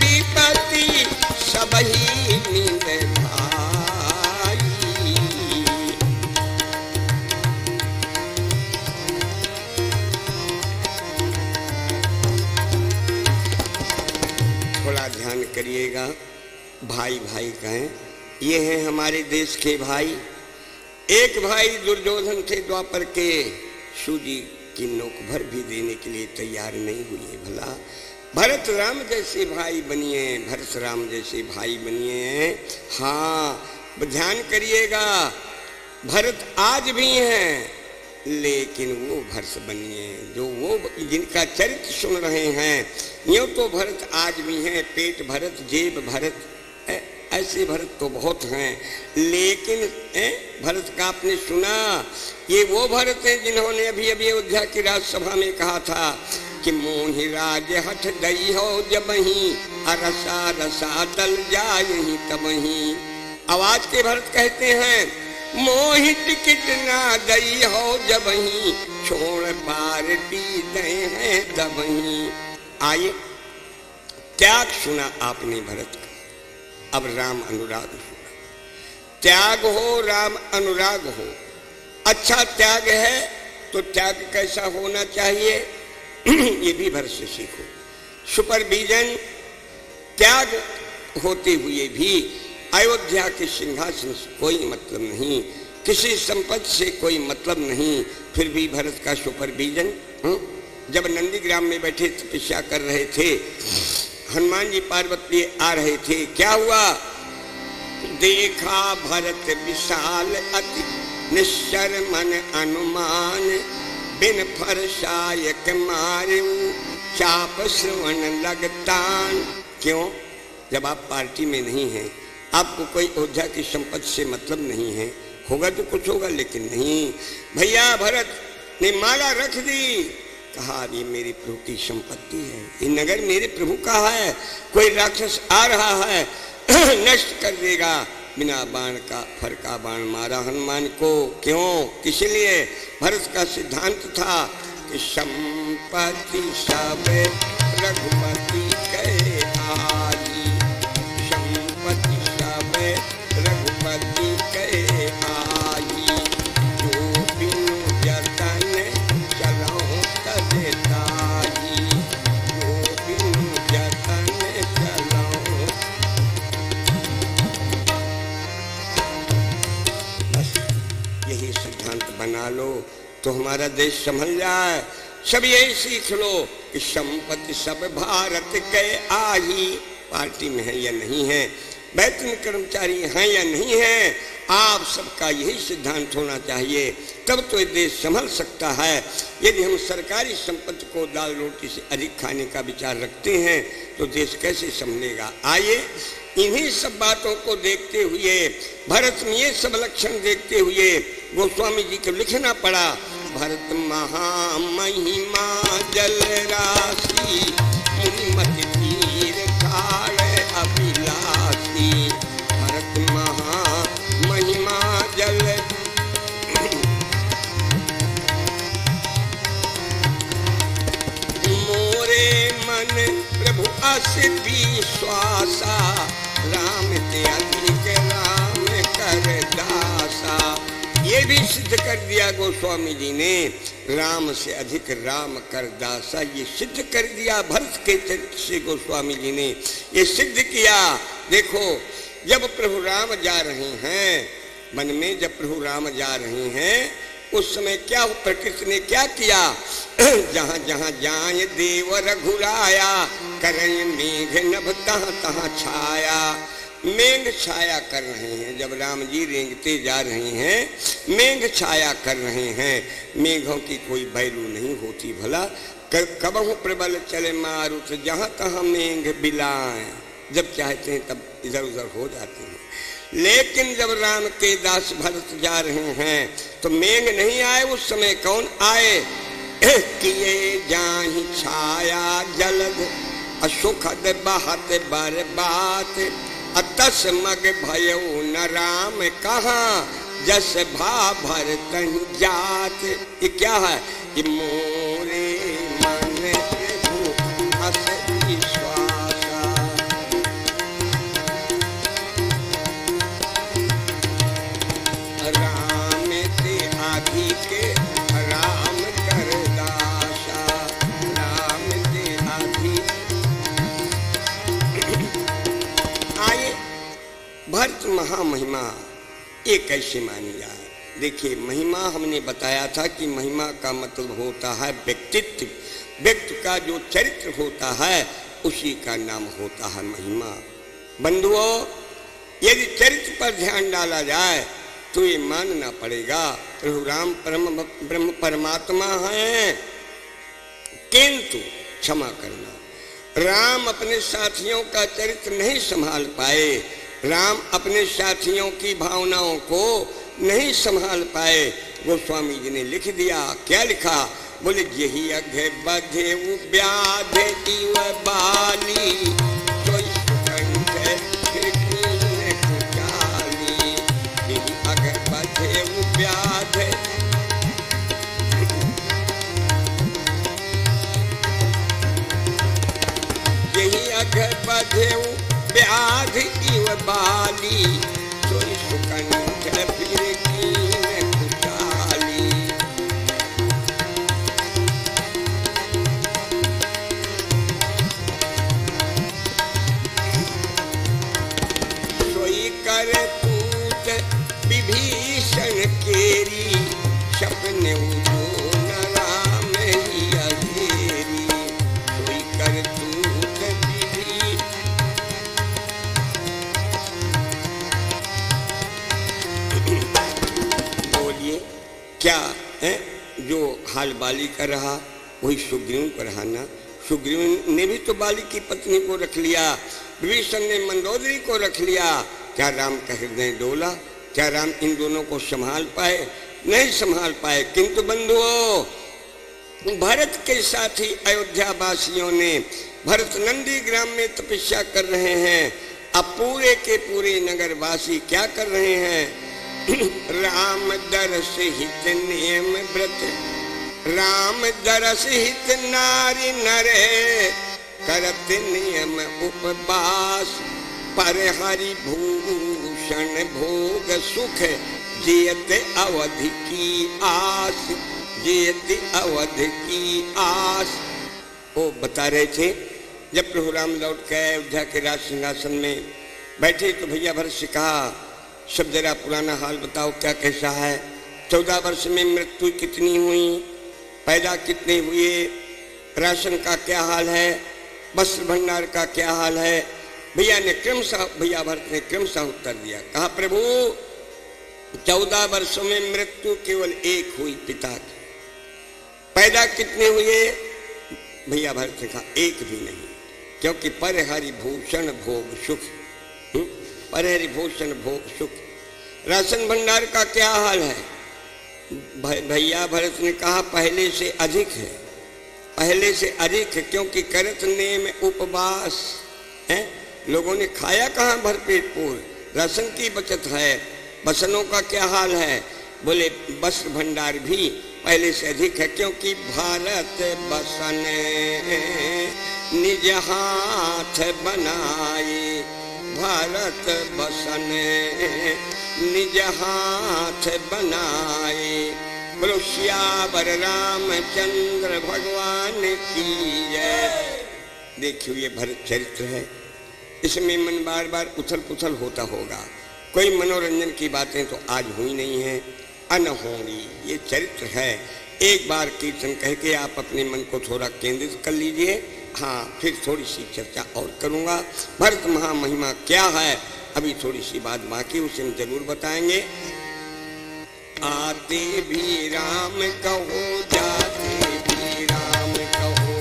विपत्ति सब ही मिल भाई। थोड़ा ध्यान करिएगा, भाई भाई कहें, ये हैं हमारे देश के भाई। एक भाई दुर्योधन थे द्वापर के, सूजी की नोक भर भी देने के लिए तैयार नहीं हुए। भला भरत राम जैसे भाई बनिए, भरत राम जैसे भाई बनिए। हाँ ध्यान करिएगा, भरत आज भी हैं, लेकिन वो भरत बनिए जो वो जिनका चरित्र सुन रहे हैं। यूँ तो भरत आज भी हैं, पेट भरत जेब भरत, ऐसे भरत तो बहुत हैं, लेकिन भरत का आपने सुना, ये वो भरत हैं जिन्होंने अभी अभी अयोध्या की राज्यसभा में कहा था कि मोहि राज हठ दई हो जबही, अरसा रसा दल जायहि तबही। आवाज के भरत कहते हैं मोहि टिकट ना दई हो जबही, छोड़ पार्टी दे हैं दबही। आइए त्याग सुना आपने भरत का, अब राम अनुराग सुना। त्याग हो राम अनुराग हो, अच्छा त्याग है तो त्याग कैसा होना चाहिए ये भी भरत से सीखो। सुपरविजन त्याग होते हुए भी अयोध्या के सिंहासन से कोई मतलब नहीं, किसी संपत्ति से कोई मतलब नहीं, फिर भी भरत का सुपरविजन। जब नंदीग्राम में बैठे तपस्या कर रहे थे, हनुमान जी पार्वती आ रहे थे, क्या हुआ? देखा भरत विशाल अति निश्चर मन अनुमान, बिन फरसायक मारू चाप श्रवण लगतान। क्यों? जब आप पार्टी में नहीं हैं, आपको कोई अयोध्या की संपत्ति से मतलब नहीं है, होगा तो कुछ होगा लेकिन नहीं। भैया भरत ने माला रख दी, कहा ये मेरे प्रभु की संपत्ति है, ये नगर मेरे प्रभु का है, कोई राक्षस आ रहा है नष्ट कर देगा। बिना बाण का फर का बाण मारा हनुमान को। क्यों? किस लिए? भरत का सिद्धांत था कि संपत्ति सब रघुपति के आई, संपत्ति सब रघुपति के आई, जो बिनु जतन चलाऊं तदे ताई, जो बिनु जतन चलाऊं। बस यही सिद्धांत बना लो तो हमारा देश संभल जाए। सब यही सीख लो कि संपत्ति सब भारत के आई। पार्टी में है या नहीं है, वेतन कर्मचारी हैं या नहीं है, आप सबका यही सिद्धांत होना चाहिए, तब तो ये देश संभल सकता है। यदि हम सरकारी संपत्ति को दाल रोटी से अधिक खाने का विचार रखते हैं तो देश कैसे संभलेगा? आइए इन्हीं सब बातों को देखते हुए, भरत में ये सब लक्षण देखते हुए गोस्वामी जी को लिखना पड़ा। भरत महामहिमा जल राशि, हिम्मत तीर खाड़ अभिलाषी। भरत महामहिमा जल मोरे मन प्रभु अस विश्वासा, राम ते अधिक राम कर दासा। ये भी सिद्ध कर दिया गोस्वामी जी ने, राम से अधिक राम कर दासा, ये सिद्ध कर दिया भरत के चरित्र से गोस्वामी जी ने ये सिद्ध किया। देखो जब प्रभु राम जा रहे हैं वन में, जब प्रभु राम जा रहे हैं उस समय क्या प्रकृति ने क्या किया? जहाँ जहाँ जाए देव रघुराया, करय मेघ नभ तहाँ तहाँ छाया। मेघ छाया कर रहे हैं, जब राम जी रेंगते जा रहे हैं मेघ छाया कर रहे हैं। मेघों की कोई वैल्यू नहीं होती भला, कबहु प्रबल चले मारुत जहाँ तहाँ मेघ बिलाए, जब चाहते हैं तब इधर उधर हो जाते हैं। लेकिन जब राम के दास भरत जा रहे हैं तो मेघ नहीं आए, उस समय कौन आए? किए जाहि छाया जलद, असुखद बहत बरबात, अतस मग भयो न राम कहाँ, जस भा भरत जात। ये क्या है? कि मोरे मन प्रभु अस विश्वासा, राम ते अधिक राम कर दासा, राम ते अधिक। आइए भरत महामहिमा ये कैसे मानी जाए? देखिए महिमा हमने बताया था कि महिमा का मतलब होता है व्यक्तित्व, व्यक्ति का जो चरित्र होता है उसी का नाम होता है महिमा। बंधुओं यदि चरित्र पर ध्यान डाला जाए तो ये मानना पड़ेगा प्रभु राम ब्रह्म परमात्मा हैं, किंतु क्षमा करना राम अपने साथियों का चरित्र नहीं संभाल पाए, राम अपने साथियों की भावनाओं को नहीं संभाल पाए। गोस्वामी जी ने लिख दिया, क्या लिखा? बोले यही अघे बधे व्याध इव बाली, यही अघे बधे व्याध, यही अघे केरी सपने जो न राम ही अधेरी कोई कर तूत विधि। बोलिए क्या है जो हाल बाली का रहा वही सुग्रीव को रहा ना। सुग्रीव ने भी तो बाली की पत्नी को रख लिया, विभीषण ने मंदोदरी को रख लिया। क्या राम का हृदय डोला? क्या राम इन दोनों को संभाल पाए? नहीं संभाल पाए। किंतु बंधुओं, भरत के साथी अयोध्या वासियों ने भरत नंदी ग्राम में तपस्या कर रहे हैं। अब पूरे के पूरे नगर वासी क्या कर रहे हैं? राम दरस हित नियम व्रत, राम दरस हित नारी नरे करत नियम उपवास, पर हरि भूषण भोग सुख जियत अवधि की आस, जियत अवधि की आस। वो बता रहे थे जब प्रभु राम लौट के अयोध्या के राज सिंहासन में बैठे तो भैया भरत से कहा, सब जरा पुराना हाल बताओ, क्या कैसा है? 14 वर्ष में मृत्यु कितनी हुई, पैदा कितने हुए, राशन का क्या हाल है, वस्त्र भंडार का क्या हाल है? भैया भरत ने क्रमशः उत्तर दिया। कहा, प्रभु 14 वर्षों में मृत्यु केवल एक हुई पिता की। पैदा कितने हुए? भैया भरत ने कहा, एक भी नहीं, क्योंकि परहरि भूषण भोग सुख, परहरि भूषण भोग सुख। राशन भंडार का क्या हाल है? भैया भरत ने कहा, पहले से अधिक है, पहले से अधिक है, क्योंकि करत नेम उपवास है। लोगों ने खाया कहाँ भरपेट पूर, राशन की बचत है। बसनों का क्या हाल है? बोले वस्त्र भंडार भी पहले से अधिक है, क्योंकि भारत बसन निज हाथ बनाए, भारत बसन निज हाथ बनाए। बोलो सियावर रामचंद्र भगवान की जय। देखियो ये भरत चरित्र है, इसमें मन बार बार उथल पुथल होता होगा। कोई मनोरंजन की बातें तो आज हुई नहीं है, अनहोनी ये चरित्र है। एक बार कीर्तन कह के आप अपने मन को थोड़ा केंद्रित कर लीजिए। हाँ, फिर थोड़ी सी चर्चा और करूँगा। भरत महामहिमा क्या है, अभी थोड़ी सी बात बाकी, उसे हम जरूर बताएंगे। आते भी राम कहो, जाते भी राम कहो,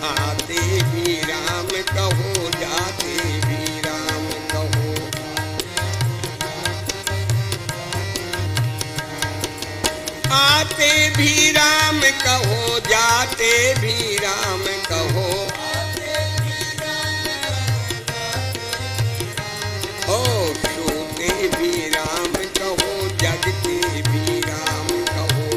आते भी राम कहो, जाते भी राम कहो। आते भी राम कहो, जाते भी राम कहो, ओ सोते भी राम कहो, जगते भी राम कहो।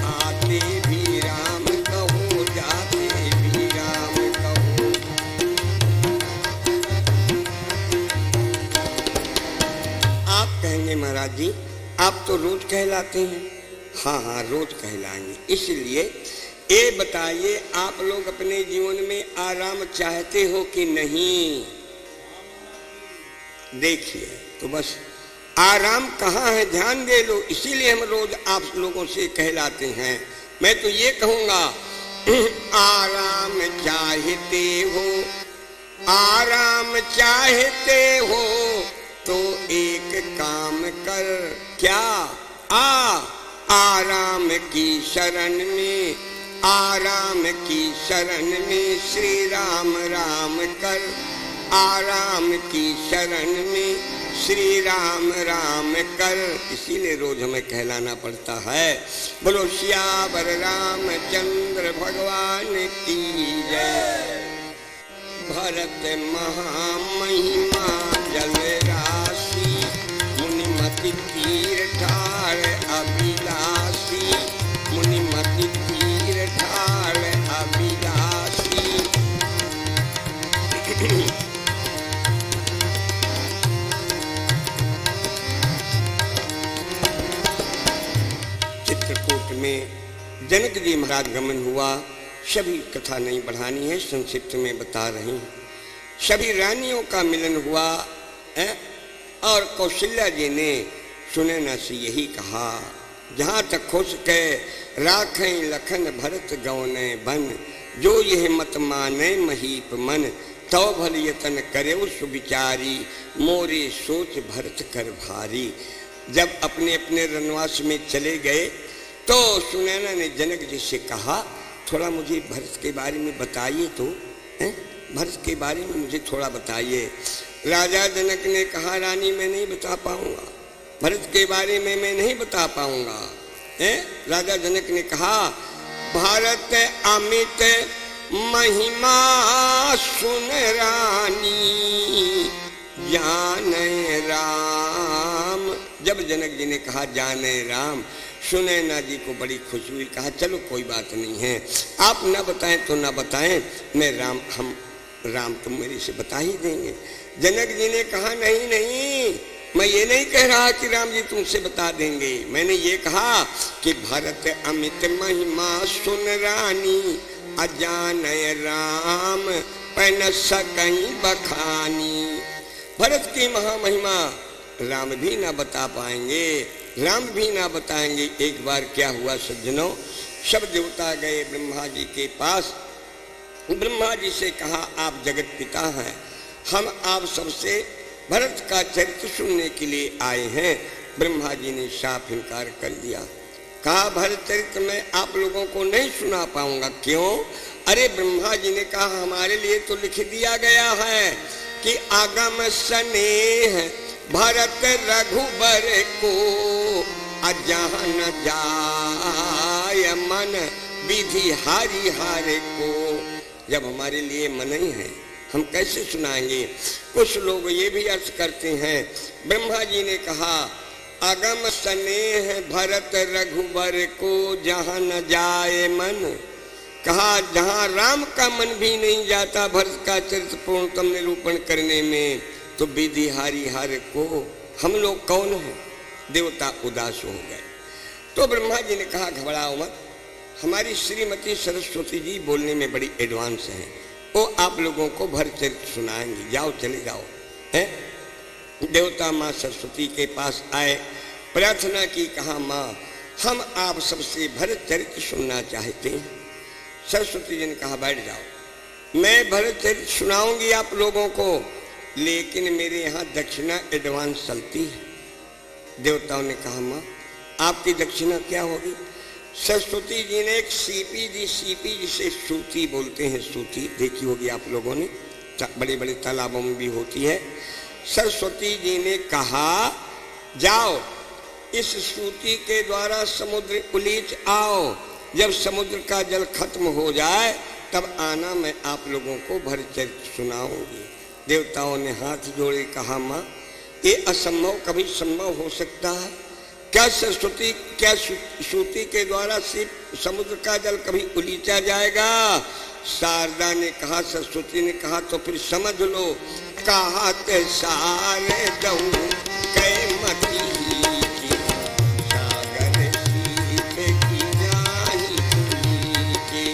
आते भी राम कहो, जाते भी राम कहो। आप कहेंगे महाराज जी आप तो रोज कहलाते हैं। हाँ हाँ, रोज कहलाएंगे। इसलिए ये बताइए, आप लोग अपने जीवन में आराम चाहते हो कि नहीं? देखिए तो बस आराम कहाँ है, ध्यान दे लो। इसीलिए हम रोज आप लोगों से कहलाते हैं। मैं तो ये कहूँगा, आराम चाहते हो, आराम चाहते हो तो एक काम कर, क्या? आराम की शरण में, आराम की शरण में श्री राम राम कर, आराम की शरण में श्री राम राम कर। इसीलिए रोज हमें कहलाना पड़ता है। बोलो सियावर रामचंद्र भगवान की जय। भरत महामहिमा जल राशि, मुनिमति तीर ठार अभिलाषी, मुनिमति तीर ठार अभिलाषी। चित्रकूट में जनक जी महाराज गमन हुआ, सभी कथा नहीं बढ़ानी है, संक्षिप्त में बता रही हूँ। सभी रानियों का मिलन हुआ है और कौशल्या जी ने सुनैना से यही कहा, जहाँ तक हो सके राखें लखन भरत गौने बन, जो यह मत माने महीप मन, तो भल यतन करे सुविचारी, मोरे सोच भरत कर भारी। जब अपने अपने रनवास में चले गए तो सुनैना ने जनक जी से कहा, थोड़ा मुझे भरत के बारे में बताइए तो, भरत के बारे में मुझे थोड़ा बताइए। राजा जनक ने कहा, रानी मैं नहीं बता पाऊंगा, भरत के बारे में मैं नहीं बता पाऊंगा। राजा जनक ने कहा, भारत अमित महिमा सुन रानी, जाने राम। जब जनक जी ने कहा जाने राम, सुनैना जी को बड़ी खुशी हुई। कहा चलो कोई बात नहीं है, आप ना बताएं तो ना बताएं, मैं हम राम तुम मेरे से बता ही देंगे। जनक जी ने कहा नहीं नहीं, मैं ये नहीं कह रहा कि राम जी तुमसे बता देंगे, मैंने ये कहा कि भरत अमित महिमा सुन रानी, अजानय राम पैन सकई बखानी। भरत की महामहिमा राम भी ना बता पाएंगे, राम भी ना बताएंगे। एक बार क्या हुआ सज्जनों, सब देवता गए ब्रह्मा जी के पास। ब्रह्मा जी से कहा, आप जगत पिता हैं, हम आप सबसे भरत का चरित्र सुनने के लिए आए हैं। ब्रह्मा जी ने साफ इनकार कर दिया। कहा भरत चरित्र मैं आप लोगों को नहीं सुना पाऊंगा। क्यों? अरे ब्रह्मा जी ने कहा, हमारे लिए तो लिख दिया गया है कि आगम स्नेह भरत रघुबर को, अजहाँ न जाय मन विधि हारी हारे को। जब हमारे लिए मन ही है, हम कैसे सुनाएंगे? कुछ लोग ये भी अर्थ करते हैं, ब्रह्मा जी ने कहा अगम स्नेह भरत रघुबर को, जहाँ न जाए मन। कहा जहाँ राम का मन भी नहीं जाता भरत का चरित्र पूर्णतम निरूपण करने में, तो विधि हारी हार को हम लोग कौन हैं? देवता उदास हो गए। तो ब्रह्मा जी ने कहा घबराओ मत, हमारी श्रीमती सरस्वती जी बोलने में बड़ी एडवांस हैं, वो आप लोगों को भरत चरित्र सुनाएंगी, जाओ चले जाओ। हैं? देवता माँ सरस्वती के पास आए, प्रार्थना की, कहा माँ हम आप सबसे भरत चरित्र सुनना चाहते हैं। सरस्वती जी ने कहा बैठ जाओ, मैं भरत चरित्र सुनाऊंगी आप लोगों को, लेकिन मेरे यहाँ दक्षिणा एडवांस चलती है। देवताओं ने कहा माँ आपकी दक्षिणा क्या होगी? सरस्वती जी ने एक सीपी दी, सीपी जिसे सूती बोलते हैं, सूती देखी होगी आप लोगों ने, बड़े बड़े तालाबों में भी होती है। सरस्वती जी ने कहा जाओ इस सूती के द्वारा समुद्र उलीच आओ, जब समुद्र का जल खत्म हो जाए तब आना, मैं आप लोगों को भरत चरित्र सुनाऊंगी। देवताओं ने हाथ जोड़े, कहा माँ ये असंभव कभी संभव हो सकता है क्या? सरस्वती क्या सूती के द्वारा सिर्फ समुद्र का जल कभी उलीचा जाएगा? शारदा ने कहा, सरस्वती ने कहा तो फिर समझ लो, कहत सारे दऊ कै मती की, सागर सीप की जाही की,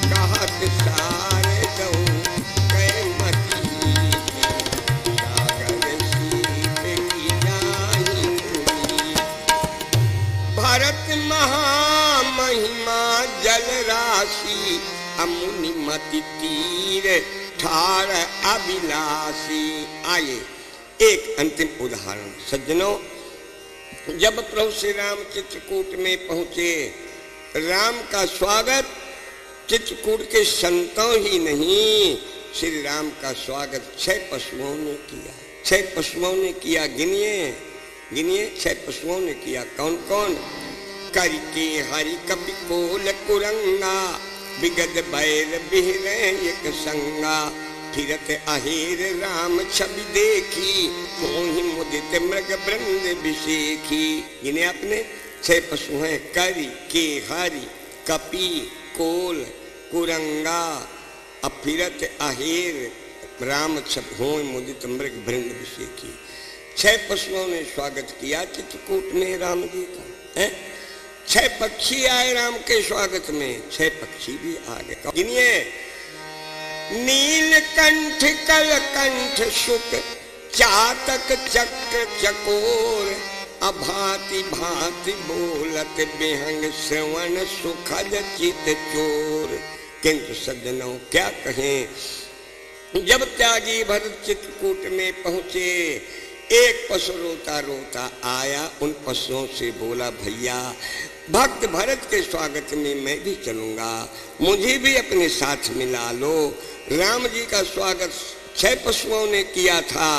कहत सारे दऊ कै मती की, सागर सीप की जाही की। भरत महामहिमा जल राशि, अमुनि मति तीर ठार अभिलाषी। आइए एक अंतिम उदाहरण सज्जनों, जब प्रभु श्री राम चित्रकूट में पहुंचे, राम का स्वागत चित्रकूट के संतों ही नहीं, श्री राम का स्वागत 6 पशुओं ने किया। 6 पशुओं ने किया, गिनिए गिनिए 6 पशुओं ने किया। कौन कौन? करके हरि कपि कोल कुरंगा, बिगद बैल बिहरे एक संगा, फिरत अहेर राम छवि देखी, होहि मुदित मृग वृंद विशेखी। इन्हें अपने 6 पशु हैं, करी के हरि कपि कोल कुरंगा, फिरत अहेर राम छवि होहि मुदित मृग वृंद विशेखी। 6 पशुओं ने स्वागत किया चित्रकूट में राम जी का। 6 पक्षी आए राम के स्वागत में, 6 पक्षी भी आ गए। गिनिए, नीलकंठ कलकंठ शुक चातक चक्र चकोर, अभांति भांति बोलत बिहंग श्रवण सुखद चित चोर। किंतु सज्जनों क्या कहें, जब त्यागी भरत चित्रकूट में पहुंचे, एक पशु रोता रोता आया, उन पशुओं से बोला, भैया भक्त भरत के स्वागत में मैं भी चलूंगा, मुझे भी अपने साथ मिला लो। राम जी का स्वागत 6 पशुओं ने किया था,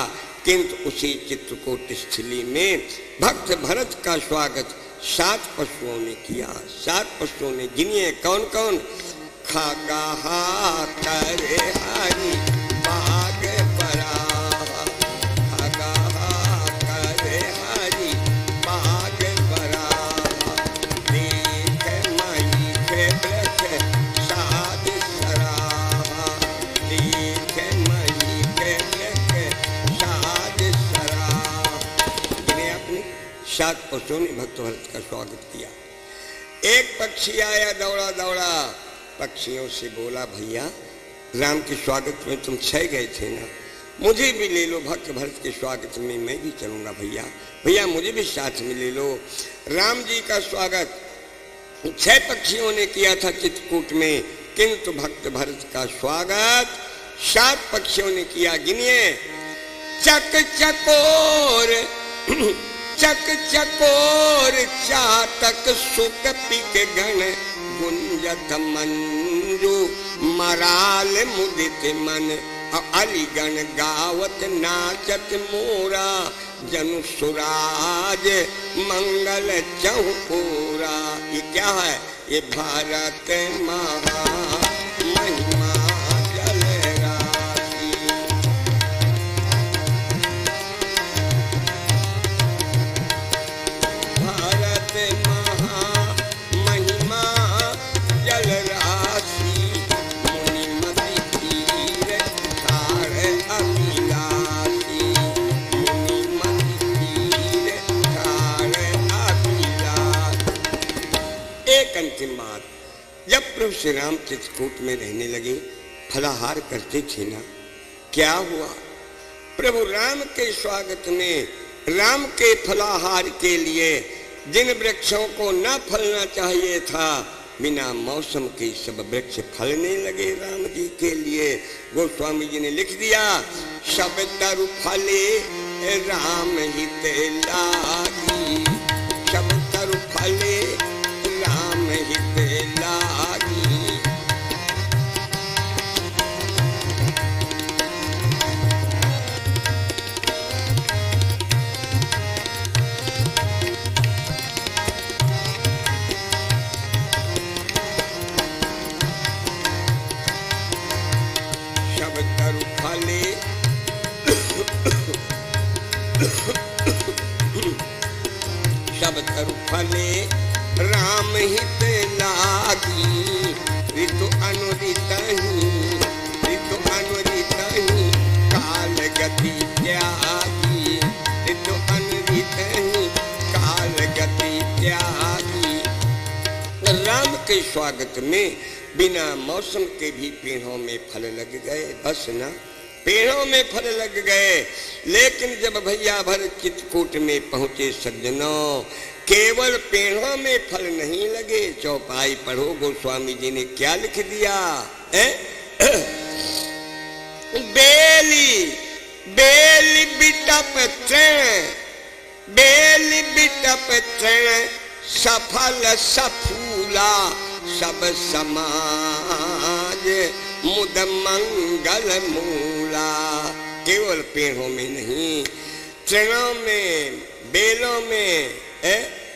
किंतु उसी चित्रकूट स्थली में भक्त भरत का स्वागत 7 पशुओं ने किया। 7 पशुओं ने, गिनिए कौन कौन, खगा करे हरि बाग परा, खगा करे हरि बाग परा, देख मई के वृक्ष साध सरा, देख मई के वृक्ष साध सरा। जिन्हें अपने 7 पशुओं ने भक्त भरत का स्वागत किया। एक पक्षी आया दौड़ा दौड़ा, पक्षियों से बोला, भैया राम के स्वागत में तुम 6 गए थे ना, मुझे भी ले लो, भक्त भरत के स्वागत में मैं भी चलूंगा। भैया भैया मुझे भी साथ में ले लो। राम जी का स्वागत 6 पक्षियों ने किया था चित्रकूट में, किंतु भक्त भरत का स्वागत 7 पक्षियों ने किया। गिनिए, चक चकोर चक चकोर चातक सुक पिक गण, गुंजत मंजू मराल मुदित मन, अलीगण गावत नाचत मोरा, जनु सुराज मंगल चहुपोरा। ये क्या है, ये भारत महा महिमा जल राशि। भारत महा महिमा जल राशि, मुनिमति तीर ठाड़ अभिलाषी, मुनिमति तीर ठाड़ अभिलाषी। एक अंतिम बात, जब प्रभु श्री राम चित्रकूट में रहने लगे, फलाहार करते थे ना, क्या हुआ, प्रभु राम के स्वागत में राम के फलाहार के लिए जिन वृक्षों को न फलना चाहिए था, बिना मौसम के सब वृक्ष फलने लगे राम जी के लिए। गोस्वामी जी ने लिख दिया, सब तरु फले राम हित लागी, सब तरु फले राम हित लागी। सब तरु फले राम हित लागी, ऋतु अनुरित ही, ऋतु अनुरित ही काल गति त्यागी, ऋतु अनुरित ही काल गति त्यागी। राम के स्वागत में बिना मौसम के भी पेड़ों में फल लग गए, बस ना, पेड़ों में फल लग गए। लेकिन जब भैया भरत चित्रकूट में पहुंचे सज्जनों, केवल पेड़ों में फल नहीं लगे। चौपाई पढ़ो, गोस्वामी जी ने क्या लिख दिया, बेली बेली बिटप तृण, बेली बिटप तृण सफल सफूला, सब समाज मुद मंगल मूला। केवल पेड़ों में नहीं, तृणों में, बेलों में,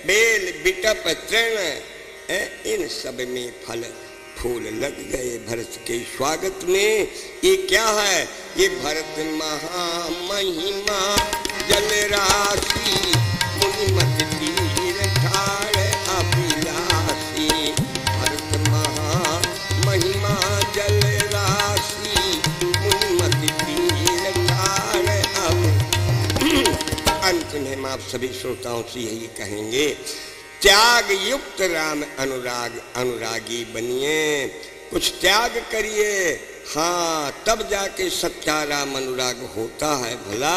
बेल बिटप तृण, इन सब में फल फूल लग गए भरत के स्वागत में। ये क्या है, ये भरत महामहिमा जल राशि, मुनिमत तीर ठाड़ अभिलाषी। भरत महामहिमा जल राशि, मुनिमत तीर ठाड़ अब। अंत में हम आप सभी श्रोताओं से यही कहेंगे, त्याग युक्त राम अनुरागी बनिए, कुछ त्याग करिए, हाँ तब जाके सच्चा राम अनुराग होता है भला।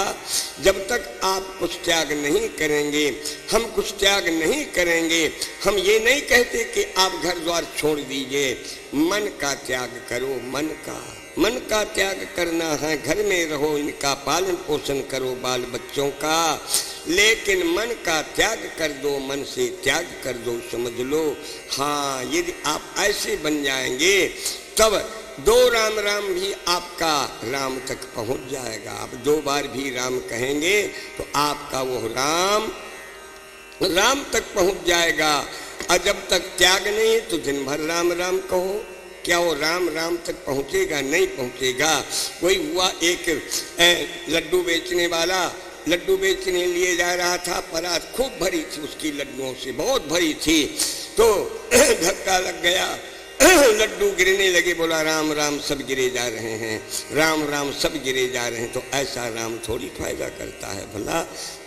जब तक आप कुछ त्याग नहीं करेंगे, हम कुछ त्याग नहीं करेंगे, हम ये नहीं कहते कि आप घर द्वार छोड़ दीजिए, मन का त्याग करो, मन का त्याग करना है। घर में रहो, इनका पालन पोषण करो बाल बच्चों का, लेकिन मन का त्याग कर दो, मन से त्याग कर दो, समझ लो। हाँ यदि आप ऐसे बन जाएंगे तब 2 राम राम भी आपका राम तक पहुंच जाएगा। आप 2 बार भी राम कहेंगे तो आपका वो राम तक पहुंच जाएगा। और जब तक त्याग नहीं तो दिन भर राम राम कहो, क्या वो राम राम तक पहुंचेगा? नहीं पहुंचेगा। कोई हुआ एक लड्डू बेचने वाला लड्डू बेचने लिए जा रहा था, परात खूब भरी थी उसकी, लड्डुओं से बहुत भरी थी, तो धक्का लग गया, लड्डू गिरने लगे, बोला राम राम सब गिरे जा रहे हैं, राम राम सब गिरे जा रहे हैं। तो ऐसा राम थोड़ी फायदा करता है भला।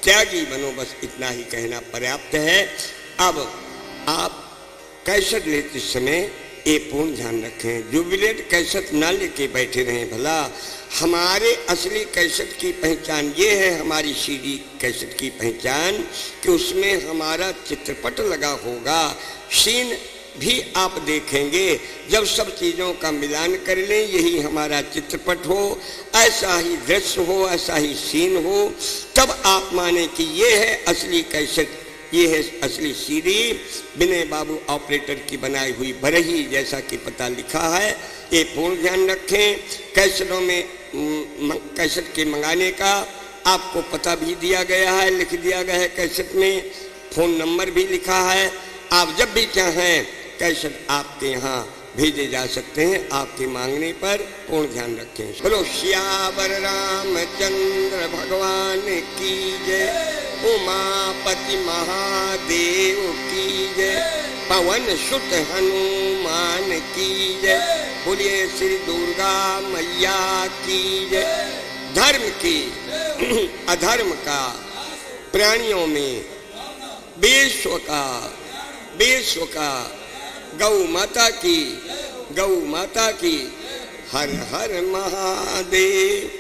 त्यागी बनो, बस इतना ही कहना पर्याप्त है। अब आप कैसेट लेते समय ये पूर्ण ध्यान रखें, जुबिलेट कैसेट ना लेके बैठे रहें भला। हमारे असली कैसेट की पहचान ये है, हमारी सीडी कैसेट की पहचान, कि उसमें हमारा चित्रपट लगा होगा, सीन भी आप देखेंगे। जब सब चीज़ों का मिलान कर लें, यही हमारा चित्रपट हो, ऐसा ही दृश्य हो, ऐसा ही सीन हो, तब आप माने कि ये है असली कैसेट, ये है असली सीडी। विनय बाबू ऑपरेटर की बनाई हुई बरही जैसा कि पता लिखा है, ये पूर्ण ध्यान रखें। कैसेटों में कैसेट के मंगाने का आपको पता भी दिया गया है, लिख दिया गया है कैसेट में, फ़ोन नंबर भी लिखा है। आप जब भी चाहें कैसेट आपके यहाँ भेजे जा सकते हैं, आपके मांगने पर। पूर्ण ध्यान रखें। बोलो श्यावर रामचंद्र भगवान की जय, उमापति महादेव की जय, पवन सुत हनुमान की जय, बोलिए श्री दुर्गा मैया की जय। धर्म की अधर्म का, प्राणियों में विश्व का गौ माता की हर हर महादेव।